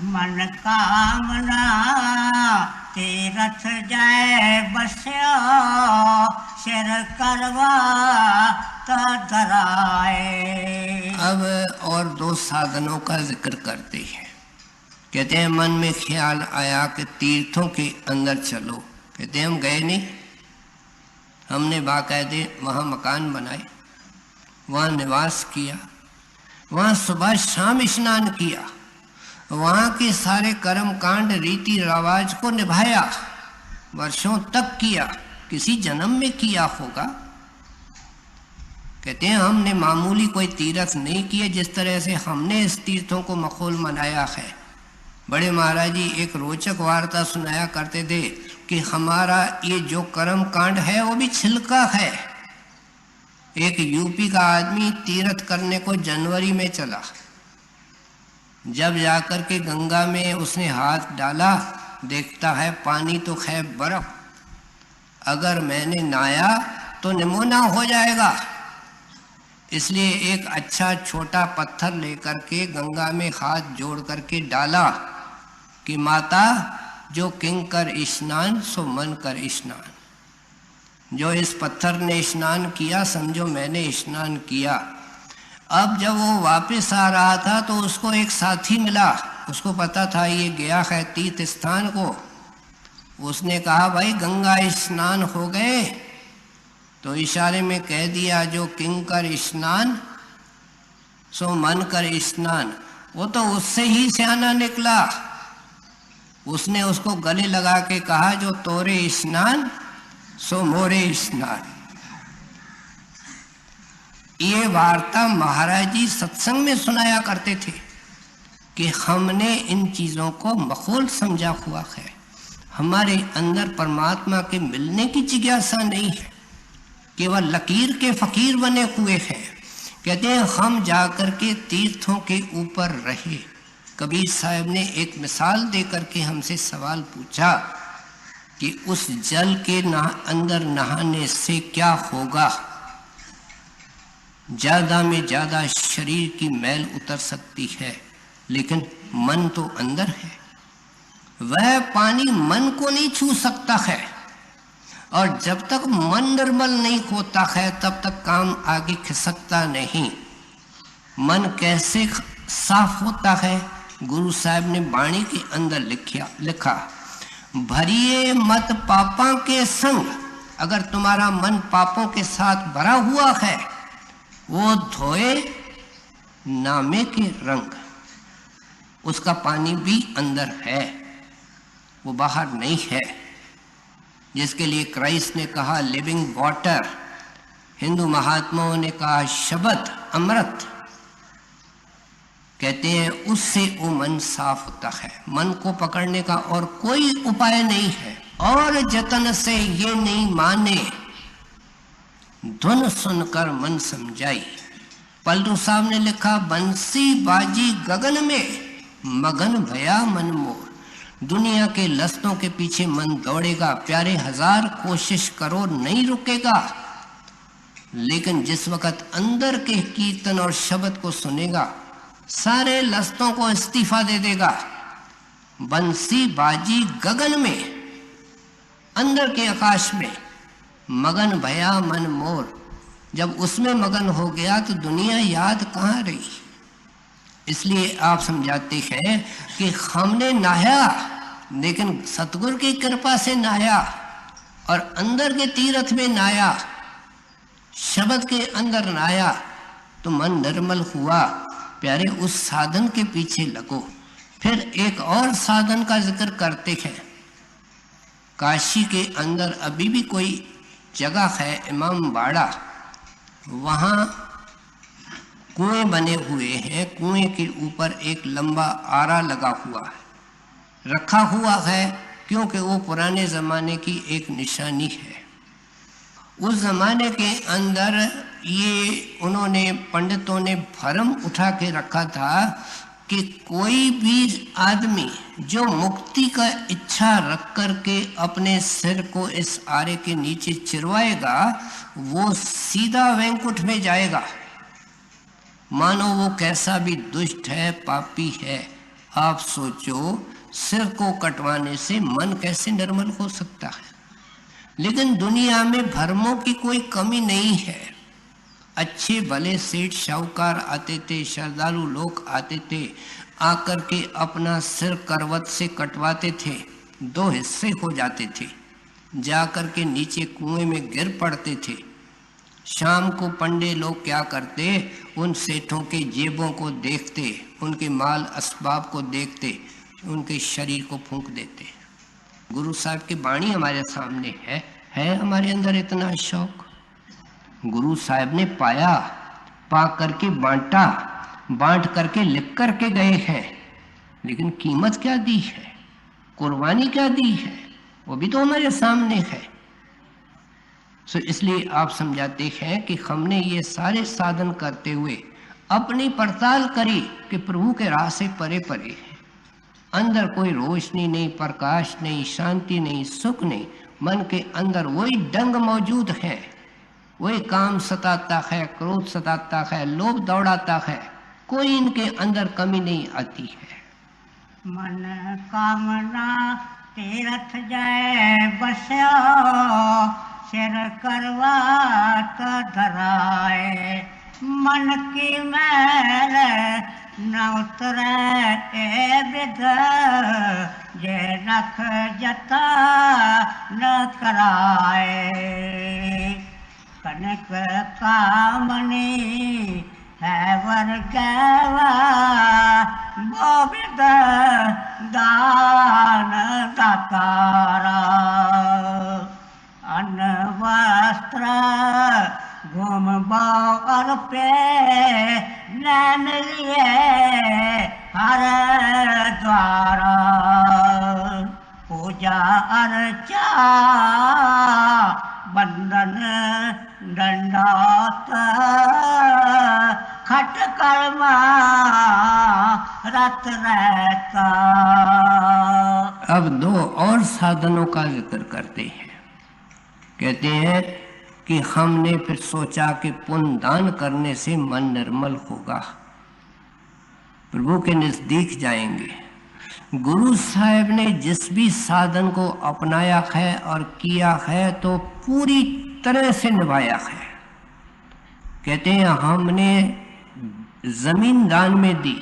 मन कामना तीरथ जय बस्यो, सिर करवा तो धराए। अब और 2 साधनों का जिक्र करते हैं। कहते हैं मन में ख्याल आया कि तीर्थों के अंदर चलो। कहते हैं हम गए नहीं, हमने बाकायदे वहाँ मकान बनाए, वहाँ निवास किया, वहाँ सुबह शाम स्नान किया, वहाँ के सारे कर्म कांड रीति रिवाज को निभाया, वर्षों तक किया, किसी जन्म में किया होगा। कहते हैं हमने मामूली कोई तीर्थ नहीं किए, जिस तरह से हमने इस तीर्थों को मखौल मनाया है। बड़े महाराज जी एक रोचक वार्ता सुनाया करते थे कि हमारा ये जो कर्म कांड है वो भी छिलका है। एक यूपी का आदमी तीर्थ करने को जनवरी में चला, जब जाकर के गंगा में उसने हाथ डाला, देखता है पानी तो है बर्फ, अगर मैंने नहाया तो निमोना हो जाएगा। इसलिए एक अच्छा छोटा पत्थर लेकर के गंगा में हाथ जोड़ करके डाला कि माता जो किंकर स्नान सो मन कर स्नान। जो इस पत्थर ने स्नान किया समझो मैंने स्नान किया। अब जब वो वापस आ रहा था तो उसको एक साथी मिला, उसको पता था ये गया है तीर्थ स्थान को। उसने कहा भाई गंगा स्नान हो गए? तो इशारे में कह दिया जो किंकर स्नान सो मन कर स्नान। वो तो उससे ही सियाना निकला। उसने उसको गले लगा के कहा जो तोरे स्नान सो मोरे स्नान। ये वार्ता महाराज जी सत्संग में सुनाया करते थे कि हमने इन चीज़ों को मखौल समझा हुआ है। हमारे अंदर परमात्मा के मिलने की जिज्ञासा नहीं है, केवल लकीर के फकीर बने हुए हैं। कहते हैं हम जाकर के तीर्थों के ऊपर रहे। कबीर साहब ने एक मिसाल देकर के हमसे सवाल पूछा कि उस जल के अंदर नहाने से क्या होगा। ज़्यादा में ज़्यादा शरीर की मैल उतर सकती है, लेकिन मन तो अंदर है। वह पानी मन को नहीं छू सकता है, और जब तक मन निर्मल नहीं होता है तब तक काम आगे खिसकता नहीं। मन कैसे साफ होता है? गुरु साहब ने वाणी के अंदर लिखा भरिए मत पापा के संग। अगर तुम्हारा मन पापों के साथ भरा हुआ है, वो धोए नामे के रंग। उसका पानी भी अंदर है, वो बाहर नहीं है। जिसके लिए क्राइस्ट ने कहा लिविंग वाटर, हिंदू महात्माओं ने कहा शब्द अमृत। कहते हैं उससे वो मन साफ होता है। मन को पकड़ने का और कोई उपाय नहीं है। और जतन से ये नहीं माने, धुन सुनकर मन समझाई। पलटू साहब ने लिखा बंसी बाजी गगन में, मगन भया मन मोर। दुनिया के लस्तों के पीछे मन दौड़ेगा, प्यारे 1000 कोशिश करो नहीं रुकेगा। लेकिन जिस वक्त अंदर के कीर्तन और शब्द को सुनेगा, सारे लस्तों को इस्तीफा दे देगा। बंसी बाजी गगन में, अंदर के आकाश में, मगन भया मन मोर। जब उसमें मगन हो गया तो दुनिया याद कहाँ रही। इसलिए आप समझाते हैं कि हमने नहाया, लेकिन सतगुरु की कृपा से नहाया और अंदर के तीर्थ में नहाया, शब्द के अंदर नहाया तो मन निर्मल हुआ। प्यारे उस साधन के पीछे लगो। फिर एक और साधन का जिक्र करते हैं। काशी के अंदर अभी भी कोई जगह है इमाम बाड़ा, वहाँ कुएं बने हुए हैं। कुएं के ऊपर एक लंबा आरा लगा हुआ है, रखा हुआ है, क्योंकि वो पुराने ज़माने की एक निशानी है। उस ज़माने के अंदर ये उन्होंने पंडितों ने भरम उठा के रखा था कि कोई भी आदमी जो मुक्ति का इच्छा रख कर के अपने सिर को इस आरे के नीचे चिरवाएगा, वो सीधा वैकुंठ में जाएगा। मानो वो कैसा भी दुष्ट है, पापी है। आप सोचो, सिर को कटवाने से मन कैसे निर्मल हो सकता है। लेकिन दुनिया में भरमों की कोई कमी नहीं है। अच्छे भले सेठ शाहूकार आते थे, श्रद्धालु लोग आते थे, आकर के अपना सिर करवट से कटवाते थे। 2 हिस्से हो जाते थे, जाकर के नीचे कुएं में गिर पड़ते थे। शाम को पंडे लोग क्या करते, उन सेठों के जेबों को देखते, उनके माल असबाब को देखते, उनके शरीर को फूंक देते। गुरु साहब की वाणी हमारे सामने है हमारे अंदर इतना शौक। गुरु साहब ने पाया, पा करके बांटा, बांट करके लिख करके गए हैं, लेकिन कीमत क्या दी है, कुर्बानी क्या दी है, वो भी तो हमारे सामने है। सो इसलिए आप समझाते हैं कि हमने ये सारे साधन करते हुए अपनी पड़ताल करी कि प्रभु के राह से परे परे है। अंदर कोई रोशनी नहीं, प्रकाश नहीं, शांति नहीं, सुख नहीं। मन के अंदर वही डंग मौजूद है, वही काम सताता है, क्रोध सताता है, लोभ दौड़ाता है। कोई इनके अंदर कमी नहीं आती है। मन कामना तीरथ जय बस्यो सिर करवात धराए मन की मैल न उतरे ए विध जे रख जता न कराए कनक कामनी है वर गवा गोविंद दान दातारा अन्न वस्त्र घूम और पे नैन लिए हर द्वारा पूजा अर्चा बंदन दंडौत खट कर्मा रत रहता। अब दो और साधनों का जिक्र करते हैं। कहते हैं कि हमने फिर सोचा कि पुण्य दान करने से मन निर्मल होगा, प्रभु के नजदीक जाएंगे। गुरु साहब ने जिस भी साधन को अपनाया है और किया है तो पूरी तरह से निभाया है। कहते हैं हमने जमीन दान में दी,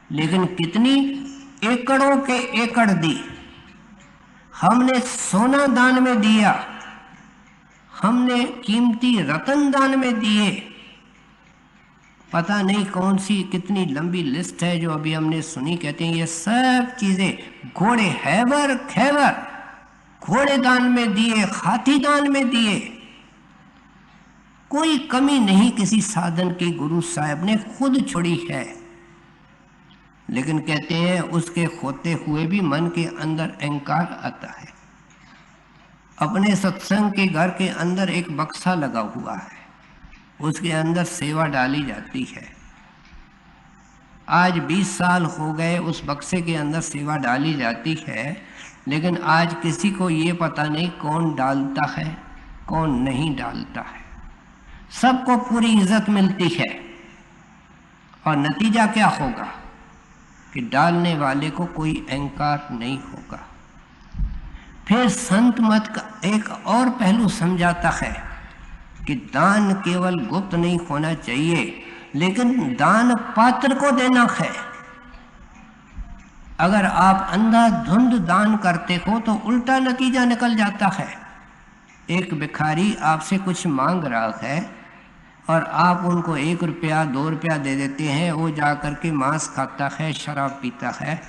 लेकिन कितनी एकड़ों के एकड़ दी। हमने सोना दान में दिया, हमने कीमती रतन दान में दिए। पता नहीं कौन सी कितनी लंबी लिस्ट है जो अभी हमने सुनी। कहते हैं ये सब चीजें घोड़े हैबर खैबर घोड़े दान में दिए, हाथी दान में दिए। कोई कमी नहीं किसी साधन की गुरु साहब ने खुद छोड़ी है। लेकिन कहते हैं उसके होते हुए भी मन के अंदर अहंकार आता है। अपने सत्संग के घर के अंदर एक बक्सा लगा हुआ है, उसके अंदर सेवा डाली जाती है। आज 20 साल हो गए उस बक्से के अंदर सेवा डाली जाती है, लेकिन आज किसी को ये पता नहीं कौन डालता है कौन नहीं डालता है। सबको पूरी इज्जत मिलती है और नतीजा क्या होगा कि डालने वाले को कोई अहंकार नहीं होगा। फिर संत मत का एक और पहलू समझाता है कि दान केवल गुप्त नहीं होना चाहिए, लेकिन दान पात्र को देना है। अगर आप अंधाधुंध दान करते हो तो उल्टा नतीजा निकल जाता है। एक भिखारी आपसे कुछ मांग रहा है और आप उनको 1 रुपया 2 रुपया दे देते हैं, वो जाकर के मांस खाता है, शराब पीता है।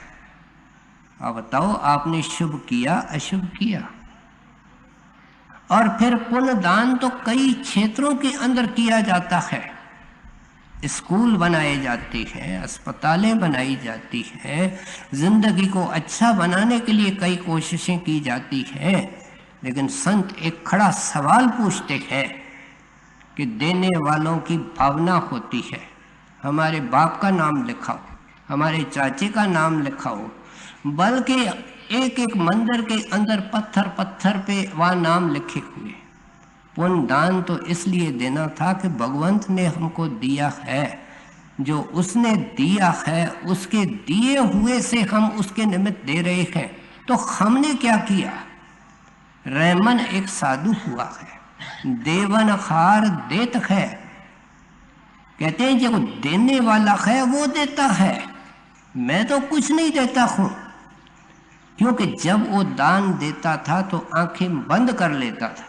अब बताओ आपने शुभ किया अशुभ किया? और फिर पुण्य दान तो कई क्षेत्रों के अंदर किया जाता है। स्कूल बनाए जाते हैं, अस्पतालें बनाई जाती हैं, जिंदगी को अच्छा बनाने के लिए कई कोशिशें की जाती हैं। लेकिन संत एक खड़ा सवाल पूछते हैं कि देने वालों की भावना होती है। हमारे बाप का नाम लिखाओ, हमारे चाचे का नाम लिखाओ, बल्कि एक एक मंदिर के अंदर पत्थर पत्थर पे वहाँ नाम लिखे हुए। पुण्य दान तो इसलिए देना था कि भगवंत ने हमको दिया है, जो उसने दिया है उसके दिए हुए से हम उसके निमित्त दे रहे हैं। तो हमने क्या किया? रहमन एक साधु हुआ है, देवन हार देत है। कहते हैं जो देने वाला है वो देता है, मैं तो कुछ नहीं देता हूं। क्योंकि जब वो दान देता था तो आंखें बंद कर लेता था,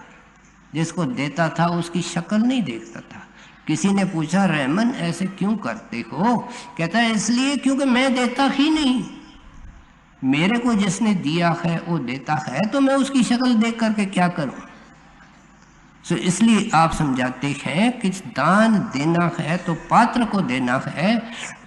जिसको देता था उसकी शक्ल नहीं देखता था। किसी ने पूछा रहमन ऐसे क्यों करते हो? कहता है इसलिए क्योंकि मैं देता ही नहीं, मेरे को जिसने दिया है वो देता है, तो मैं उसकी शक्ल देख करके क्या करूं? तो इसलिए आप समझाते हैं कि दान देना है तो पात्र को देना है।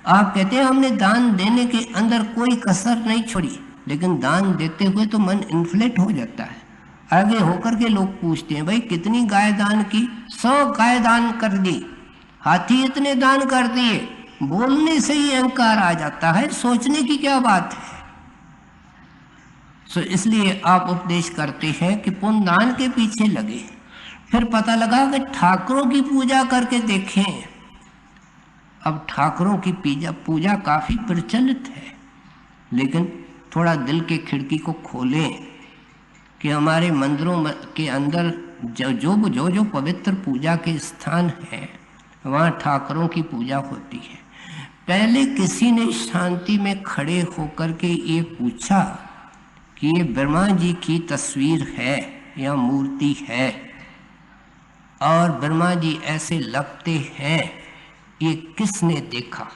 आप कहते हैं हमने दान देने के अंदर कोई कसर नहीं छोड़ी, लेकिन दान देते हुए तो मन इन्फ्लेट हो जाता है। आगे होकर के लोग पूछते हैं भाई कितनी गाय दान की? 100 गाय दान कर दी, हाथी इतने दान कर दिए। बोलने से ही अहंकार आ जाता है, सोचने की क्या बात है। सो इसलिए आप उपदेश करते हैं कि पुण्य दान के पीछे लगे। फिर पता लगा कि ठाकुरों की पूजा करके देखें। अब ठाकुरों की पूजा काफी प्रचलित है, लेकिन थोड़ा दिल के खिड़की को खोलें कि हमारे मंदिरों के अंदर जो पवित्र पूजा के स्थान हैं वहाँ ठाकरों की पूजा होती है। पहले किसी ने शांति में खड़े होकर के ये पूछा कि ये ब्रह्मा जी की तस्वीर है या मूर्ति है और ब्रह्मा जी ऐसे लगते हैं, ये किसने देखा?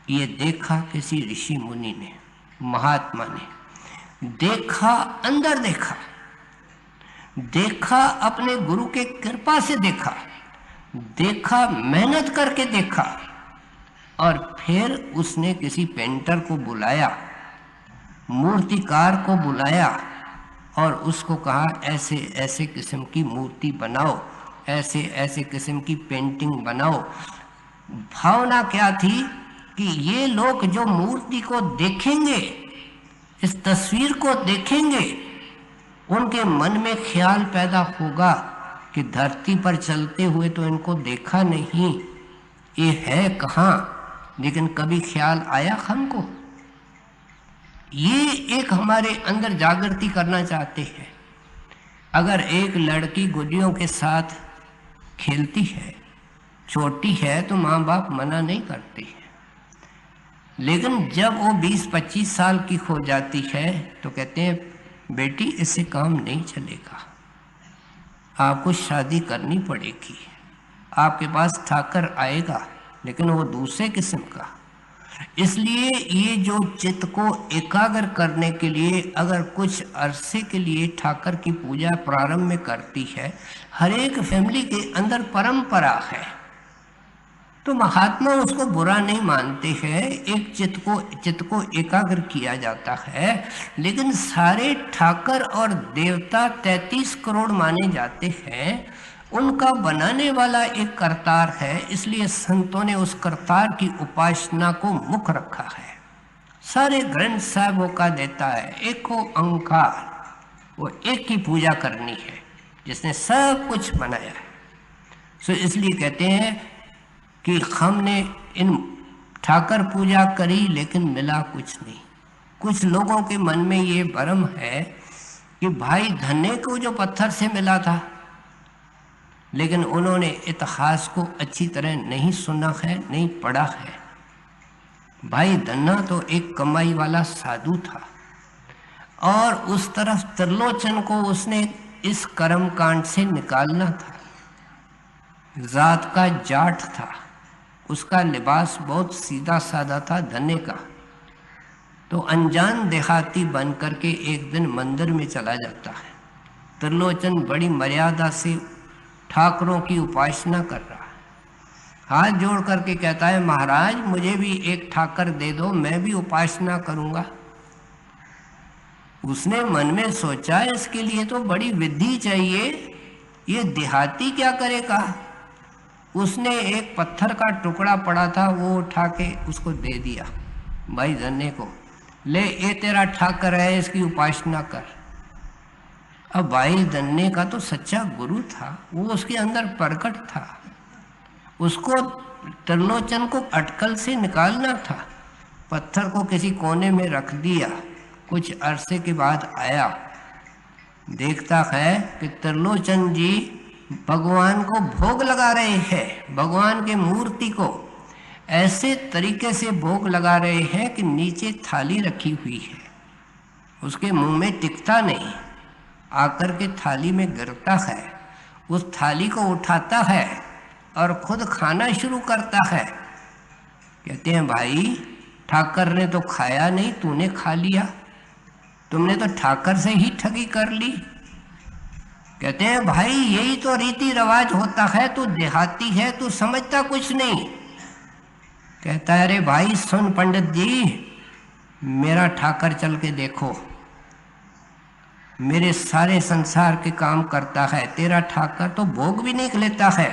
ये देखा किसी ऋषि मुनि ने, महात्मा ने देखा, अंदर देखा, देखा अपने गुरु के कृपा से देखा, देखा मेहनत करके देखा, और फिर उसने किसी पेंटर को बुलाया, मूर्तिकार को बुलाया और उसको कहा ऐसे ऐसे किस्म की मूर्ति बनाओ, ऐसे ऐसे किस्म की पेंटिंग बनाओ। भावना क्या थी कि ये लोग जो मूर्ति को देखेंगे, इस तस्वीर को देखेंगे, उनके मन में ख्याल पैदा होगा कि धरती पर चलते हुए तो इनको देखा नहीं, ये है कहाँ, लेकिन कभी ख्याल आया हमको? ये एक हमारे अंदर जागृति करना चाहते हैं। अगर एक लड़की गुड्डियों के साथ खेलती है, छोटी है, तो माँ बाप मना नहीं करते हैं, लेकिन जब वो 20-25 साल की हो जाती है तो कहते हैं बेटी इससे काम नहीं चलेगा, आपको शादी करनी पड़ेगी, आपके पास ठाकर आएगा लेकिन वो दूसरे किस्म का। इसलिए ये जो चित्त को एकाग्र करने के लिए अगर कुछ अरसे के लिए ठाकर की पूजा प्रारंभ में करती है, हर एक फैमिली के अंदर परंपरा है, तो महात्मा उसको बुरा नहीं मानते हैं। एक चित्त को एकाग्र किया जाता है, लेकिन सारे ठाकर और देवता 33 करोड़ माने जाते हैं, उनका बनाने वाला एक करतार है, इसलिए संतों ने उस करतार की उपासना को मुख्य रखा है। सारे ग्रंथ साहिबों का देता है एक ओंकार, वो एक की पूजा करनी है जिसने सब कुछ बनाया है। सो इसलिए कहते हैं कि हमने इन ठाकर पूजा करी लेकिन मिला कुछ नहीं। कुछ लोगों के मन में ये भ्रम है कि भाई धन्ने को जो पत्थर से मिला था, लेकिन उन्होंने इतिहास को अच्छी तरह नहीं सुना है, नहीं पढ़ा है। भाई धन्ना तो एक कमाई वाला साधु था और उस तरफ त्रिलोचन को उसने इस कर्म कांड से निकालना था। जात का जाट था, उसका लिबास बहुत सीधा साधा था धन्ने का, तो अनजान देहाती बन करके एक दिन मंदिर में चला जाता है। त्रिलोचन बड़ी मर्यादा से ठाकरों की उपासना कर रहा है, हाथ जोड़ करके कहता है महाराज मुझे भी एक ठाकर दे दो, मैं भी उपासना करूंगा। उसने मन में सोचा इसके लिए तो बड़ी विधि चाहिए, ये देहाती क्या करेगा। उसने एक पत्थर का टुकड़ा पड़ा था, वो उठा के उसको दे दिया भाई धन्ने को, ले ये तेरा ठाकर है, इसकी उपासना कर। अब भाई धन्ने का तो सच्चा गुरु था, वो उसके अंदर प्रकट था, उसको त्रिलोचन को अटकल से निकालना था। पत्थर को किसी कोने में रख दिया। कुछ अरसे के बाद आया, देखता है कि त्रिलोचन जी भगवान को भोग लगा रहे हैं, भगवान के मूर्ति को ऐसे तरीके से भोग लगा रहे हैं कि नीचे थाली रखी हुई है, उसके मुंह में टिकता नहीं, आकर के थाली में गिरता है, उस थाली को उठाता है और खुद खाना शुरू करता है। कहते हैं भाई ठाकर ने तो खाया नहीं, तूने खा लिया, तुमने तो ठाकर से ही ठगी कर ली। कहते हैं भाई यही तो रीति रिवाज होता है, तू देहाती है, तू समझता कुछ नहीं। कहता है अरे भाई सुन पंडित जी, मेरा ठाकर चल के देखो, मेरे सारे संसार के काम करता है, तेरा ठाकर तो भोग भी नहीं लेता है।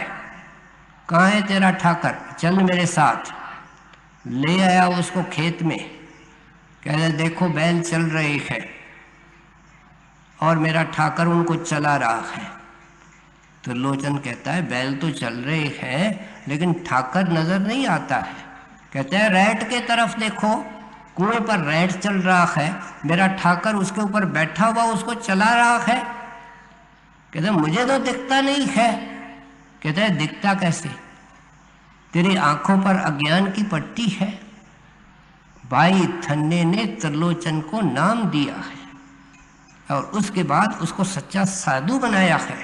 कहाँ है तेरा ठाकर, चल मेरे साथ। ले आया उसको खेत में, कहते देखो बैल चल रहे हैं और मेरा ठाकर उनको चला रहा है। तो लोचन कहता है बैल तो चल रहे हैं लेकिन ठाकर नजर नहीं आता है। कहते हैं रैट के तरफ देखो, कुएं पर रेड चल रहा है, मेरा ठाकर उसके ऊपर बैठा हुआ उसको चला रहा है। कहते मुझे तो दिखता नहीं है। कहते हैं दिखता कैसे, तेरी आंखों पर अज्ञान की पट्टी है। भाई थन्ने ने त्रिलोचन को नाम दिया है और उसके बाद उसको सच्चा साधु बनाया है।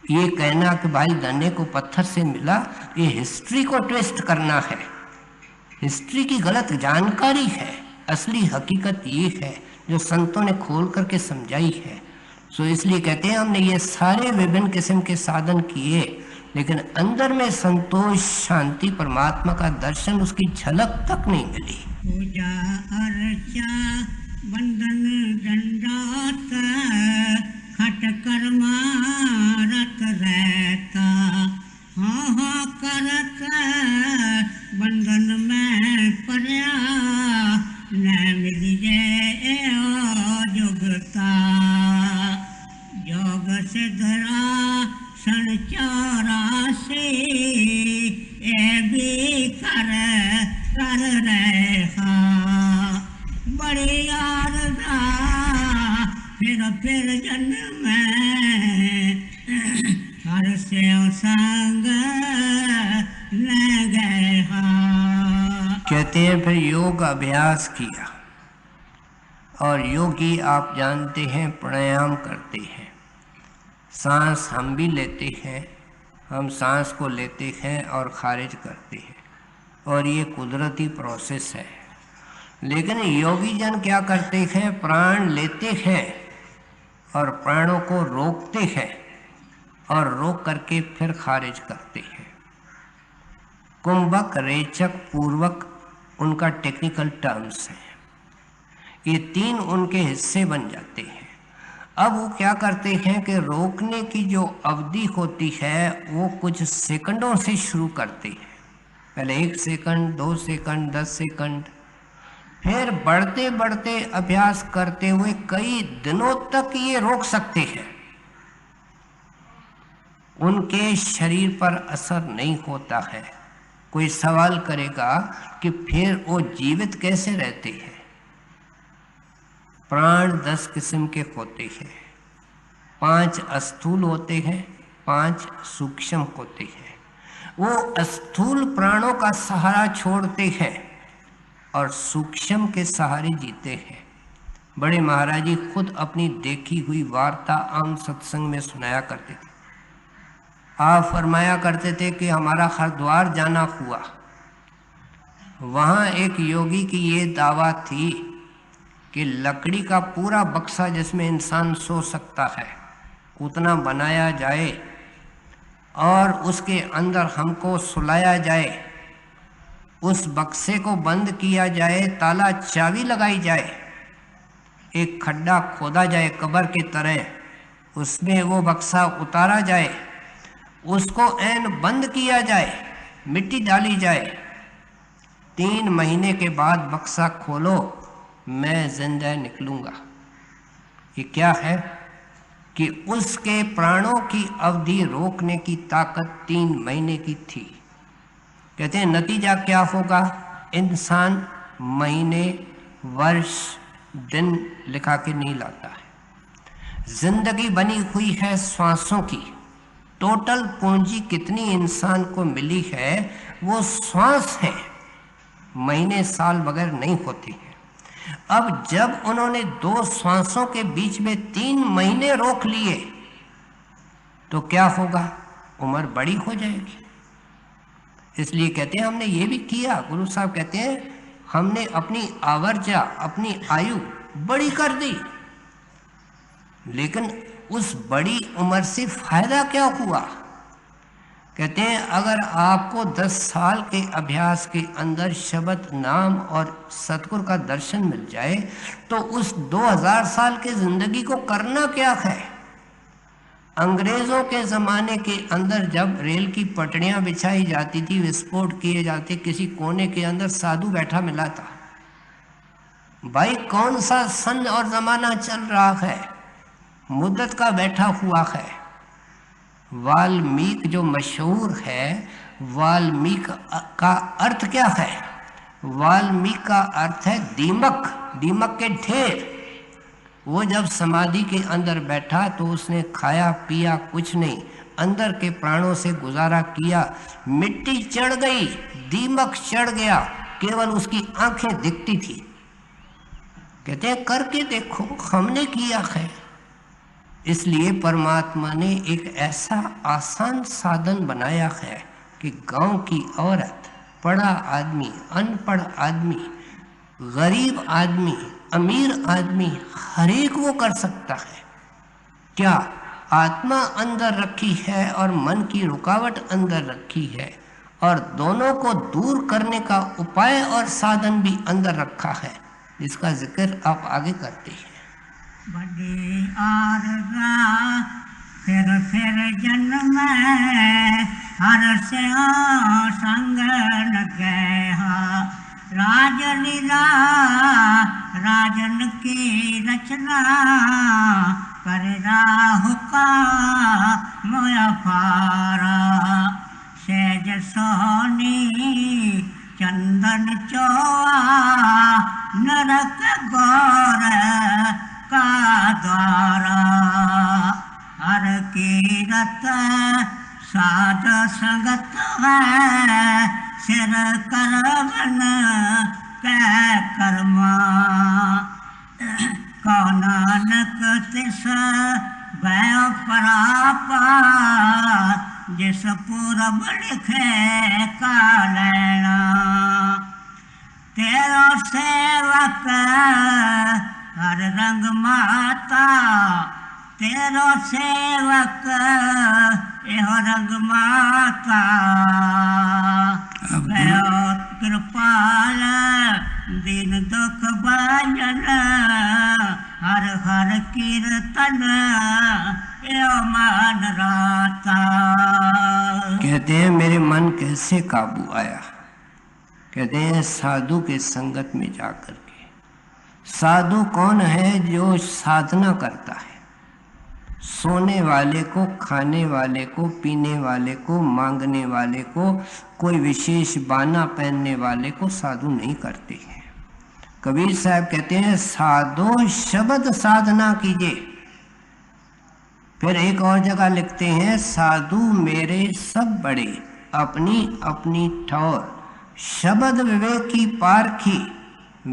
ये कहना कि भाई धन्ने को पत्थर से मिला, ये हिस्ट्री को ट्विस्ट करना है, हिस्ट्री की गलत जानकारी है। असली हकीकत ये है जो संतों ने खोल करके समझाई है। सो इसलिए कहते हैं हमने ये सारे विभिन्न किस्म के साधन किए, लेकिन अंदर में संतोष, शांति, परमात्मा का दर्शन, उसकी झलक तक नहीं मिली। पूजा अर्चा बंधन दंडात खट कर्मा रत रहता, हाँ करत बंधन में पर्या न मिलिए जुगता। योग से धरा सन 84 ए भी कर रहा बड़ी यारदा फिर जन्म हर से संग न गए। कहते हैं फिर योग अभ्यास किया, और योगी आप जानते हैं प्राणायाम करते हैं। सांस हम भी लेते हैं, हम सांस को लेते हैं और खारिज करते हैं, और ये कुदरती प्रोसेस है। लेकिन योगी जन क्या करते हैं, प्राण लेते हैं और प्राणों को रोकते हैं और रोक करके फिर खारिज करते हैं। कुंभक, रेचक, पूर्वक उनका टेक्निकल टर्म्स हैं। ये 3 उनके हिस्से बन जाते हैं। अब वो क्या करते हैं कि रोकने की जो अवधि होती है वो कुछ सेकंडों से शुरू करते हैं। पहले 1 सेकंड, 2 सेकंड, 10 सेकंड, फिर बढ़ते बढ़ते अभ्यास करते हुए कई दिनों तक ये रोक सकते हैं। उनके शरीर पर असर नहीं होता है। कोई सवाल करेगा कि फिर वो जीवित कैसे रहते हैं। प्राण 10 किस्म के होते हैं। 5 स्थूल होते हैं, 5 सूक्ष्म होते हैं। वो स्थूल प्राणों का सहारा छोड़ते हैं और सूक्ष्म के सहारे जीते हैं। बड़े महाराज जी खुद अपनी देखी हुई वार्ता आम सत्संग में सुनाया करते थे। आप फरमाया करते थे कि हमारा हरिद्वार जाना हुआ, वहाँ एक योगी की ये दावा थी कि लकड़ी का पूरा बक्सा जिसमें इंसान सो सकता है उतना बनाया जाए और उसके अंदर हमको सुलाया जाए, उस बक्से को बंद किया जाए, ताला चाबी लगाई जाए, एक खड्डा खोदा जाए कब्र के तरह, उसमें वो बक्सा उतारा जाए, उसको ऐन बंद किया जाए, मिट्टी डाली जाए, 3 महीने के बाद बक्सा खोलो, मैं जिंदा निकलूंगा। ये क्या है कि उसके प्राणों की अवधि रोकने की ताकत 3 महीने की थी। कहते हैं नतीजा क्या होगा, इंसान महीने, वर्ष, दिन लिखा के नहीं लाता है। जिंदगी बनी हुई है श्वासों की। टोटल पूंजी कितनी इंसान को मिली है वो श्वास है, महीने साल बगैर नहीं होते हैं। अब जब उन्होंने 2 श्वासों के बीच में 3 महीने रोक लिए तो क्या होगा, उम्र बड़ी हो जाएगी। इसलिए कहते हैं हमने ये भी किया। गुरु साहब कहते हैं हमने अपनी आवर्जा, अपनी आयु बड़ी कर दी, लेकिन उस बड़ी उम्र से फायदा क्या हुआ। कहते हैं अगर आपको 10 साल के अभ्यास के अंदर शब्द, नाम और सतगुरु का दर्शन मिल जाए तो उस 2000 साल के जिंदगी को करना क्या है। अंग्रेजों के ज़माने के अंदर जब रेल की पटड़ियाँ बिछाई जाती थी, विस्फोट किए जाते, किसी कोने के अंदर साधु बैठा मिला था। भाई कौन सा सन और ज़माना चल रहा है, मुद्दत का बैठा हुआ है। वाल्मीकि जो मशहूर है, वाल्मीकि का अर्थ क्या है, वाल्मीकि का अर्थ है दीमक, दीमक के ढेर। वो जब समाधि के अंदर बैठा तो उसने खाया पिया कुछ नहीं, अंदर के प्राणों से गुजारा किया। मिट्टी चढ़ गई, दीमक चढ़ गया, केवल उसकी आंखें दिखती थी। कहते हैं करके देखो, हमने किया है। इसलिए परमात्मा ने एक ऐसा आसान साधन बनाया है कि गांव की औरत, पढ़ा आदमी, अनपढ़ आदमी, गरीब आदमी, अमीर आदमी, हर एक वो कर सकता है। क्या आत्मा अंदर रखी है और मन की रुकावट अंदर रखी है, और दोनों को दूर करने का उपाय और साधन भी अंदर रखा है, जिसका जिक्र आप आगे करते हैं। बड़ी आरज़ा फिर जन्म हर से संग लगे हा। राजलीला राजन की रचना कर राहु का मोया फारा। सेज सोनी चंदन चोआ नरक गौर का द्वारा। हर कीरत साध संगत है सिर करवन कै कर्मा। कौ नानक तिस भय परापार जिस पूरब लिखे का लेना। तेरो सेवक हर रंग माता, तेरो सेवक एहो रंग माता। कृपाल दिन दुख भंजन हर हर कीर्तन एहो मन राता। कहते हैं मेरे मन कैसे काबू आया? कहते हैं साधु के संगत में जाकर के। साधु कौन है? जो साधना करता है। सोने वाले को, खाने वाले को, पीने वाले को, मांगने वाले को, कोई विशेष बाना पहनने वाले को साधु नहीं करते हैं। कबीर साहब कहते हैं साधो शब्द साधना कीजिए। फिर एक और जगह लिखते हैं साधु मेरे सब बड़े अपनी अपनी ठौर, शब्द विवेक की पारखी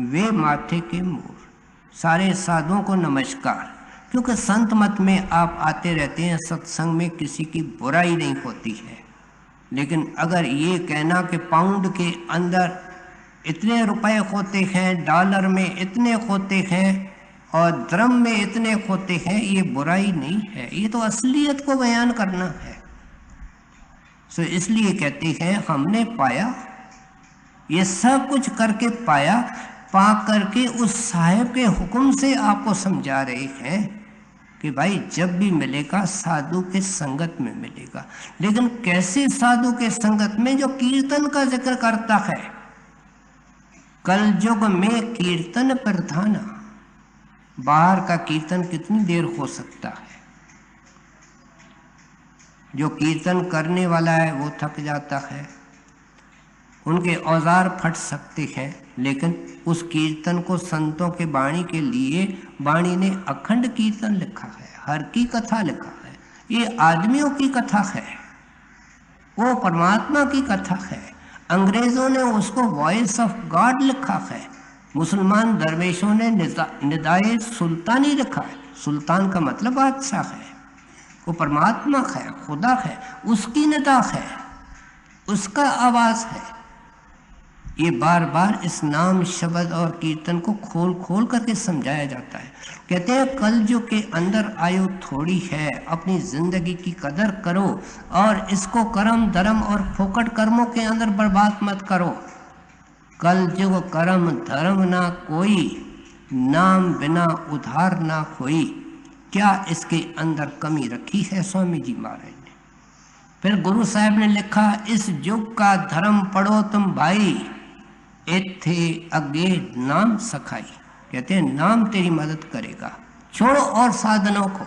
वे माथे के मोर। सारे साधुओं को नमस्कार। क्योंकि संत मत में आप आते रहते हैं, सत्संग में किसी की बुराई नहीं होती है। लेकिन अगर ये कहना कि पाउंड के अंदर इतने रुपए होते हैं, डॉलर में इतने होते हैं और द्रम में इतने होते हैं, ये बुराई नहीं है, ये तो असलियत को बयान करना है। सो इसलिए कहते हैं हमने पाया, ये सब कुछ करके पाया, पा करके उस साहिब के हुक्म से आपको समझा रहे हैं कि भाई जब भी मिलेगा साधु के संगत में मिलेगा। लेकिन कैसे साधु के संगत में? जो कीर्तन का जिक्र करता है। कलयुग में कीर्तन प्रधाना। बाहर का कीर्तन कितनी देर हो सकता है? जो कीर्तन करने वाला है वो थक जाता है, उनके औजार फट सकते हैं, लेकिन उस कीर्तन को संतों के वाणी के लिए वाणी ने अखंड कीर्तन लिखा है, हर की कथा लिखा है। ये आदमियों की कथा है, वो परमात्मा की कथा है। अंग्रेजों ने उसको वॉइस ऑफ गॉड लिखा है, मुसलमान दरवेशों ने निदाए सुल्तानी लिखा है। सुल्तान का मतलब बादशाह है, वो परमात्मा है, खुदा है, उसकी निदा है, उसका आवाज है। ये बार बार इस नाम शब्द और कीर्तन को खोल खोल करके समझाया जाता है। कहते हैं कलयुग के अंदर आयु थोड़ी है, अपनी जिंदगी की कदर करो और इसको कर्म धर्म और फोकट कर्मों के अंदर बर्बाद मत करो। कलयुग कर्म धर्म ना कोई, नाम बिना उधार ना होई। क्या इसके अंदर कमी रखी है स्वामी जी महाराज ने? फिर गुरु साहब ने लिखा इस युग का धर्म पढ़ो तुम भाई, इत्थे अगे नाम सखाई। कहते हैं नाम तेरी मदद करेगा, छोड़ो और साधनों को।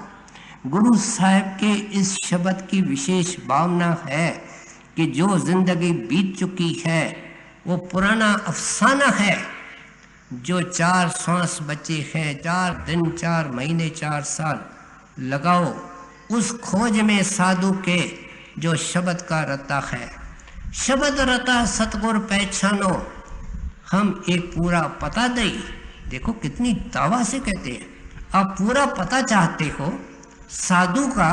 गुरु साहब के इस शब्द की विशेष भावना है कि जो जिंदगी बीत चुकी है वो पुराना अफसाना है जो 4 श्वास बचे हैं, 4 दिन 4 महीने 4 साल लगाओ उस खोज में साधु के जो शब्द का रता है। शब्द रता सतगुर पहचानो, हम एक पूरा पता दई। देखो कितनी दावा से कहते हैं, आप पूरा पता चाहते हो साधु का,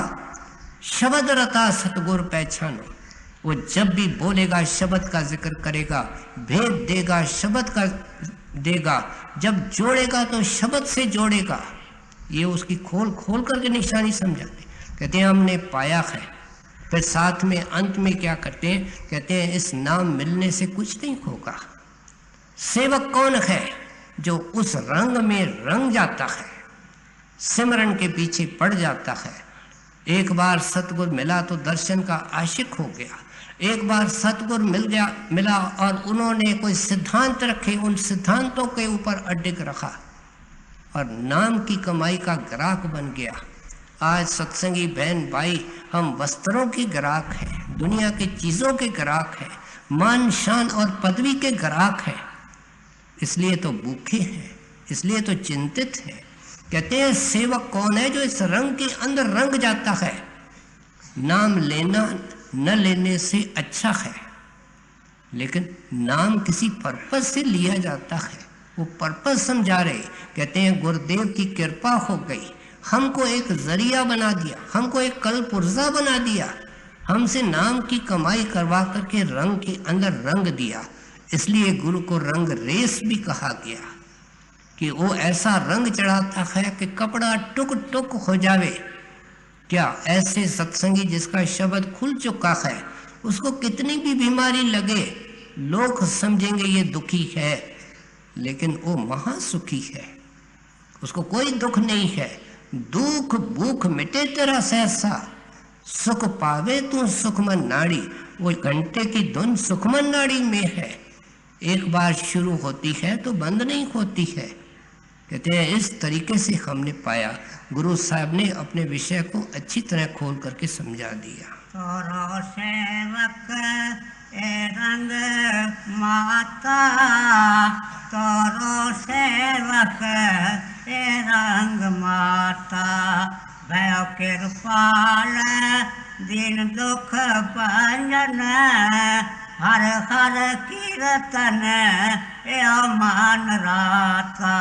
शब्द रता सतगुर पहचानो। वो जब भी बोलेगा शब्द का जिक्र करेगा, भेद देगा शब्द का देगा, जब जोड़ेगा तो शब्द से जोड़ेगा। ये उसकी खोल खोल करके निशानी समझाते, कहते हैं हमने पाया है। फिर साथ में अंत में क्या करते हैं, कहते हैं इस नाम मिलने से कुछ नहीं होगा। सेवक कौन है जो उस रंग में रंग जाता है, सिमरन के पीछे पड़ जाता है। एक बार सतगुर मिला तो दर्शन का आशिक हो गया। एक बार सतगुर मिला और उन्होंने कोई सिद्धांत रखे, उन सिद्धांतों के ऊपर अडिग रखा और नाम की कमाई का ग्राहक बन गया। आज सत्संगी बहन भाई हम वस्त्रों के ग्राहक हैं, दुनिया की चीज़ों के ग्राहक हैं, मान शान और पदवी के ग्राहक हैं। इसलिए तो भूखे हैं, इसलिए तो चिंतित है। कहते हैं सेवक कौन है जो इस रंग के अंदर रंग जाता है। नाम लेना न लेने से अच्छा है, लेकिन नाम किसी पर्पस से लिया जाता है, वो पर्पस समझा रहे। कहते हैं गुरुदेव की कृपा हो गई, हमको एक जरिया बना दिया, हमको एक कल पुर्जा बना दिया, हमसे नाम की कमाई करवा करके रंग के अंदर रंग दिया। इसलिए गुरु को रंग रेस भी कहा गया कि वो ऐसा रंग चढ़ाता है कि कपड़ा टुक टुक हो जावे। क्या ऐसे सत्संगी जिसका शब्द खुल चुका है, उसको कितनी भी बीमारी लगे लोग समझेंगे ये दुखी है, लेकिन वो महासुखी है, उसको कोई दुख नहीं है। दुख भूख मिटे तेरा सहसा, सुख पावे तू सुखमन नाड़ी। वो घंटे की धुन सुखमन नाड़ी में है, एक बार शुरू होती है तो बंद नहीं होती है। कहते हैं इस तरीके से हमने पाया, गुरु साहब ने अपने विषय को अच्छी तरह खोल करके समझा दिया। तोरो सेवक ए रंग माता, तोरो सेवक ए रंग माता, भयो कृपाल दिन दुख भंजन, हर हर कीर्तन ए मान राता।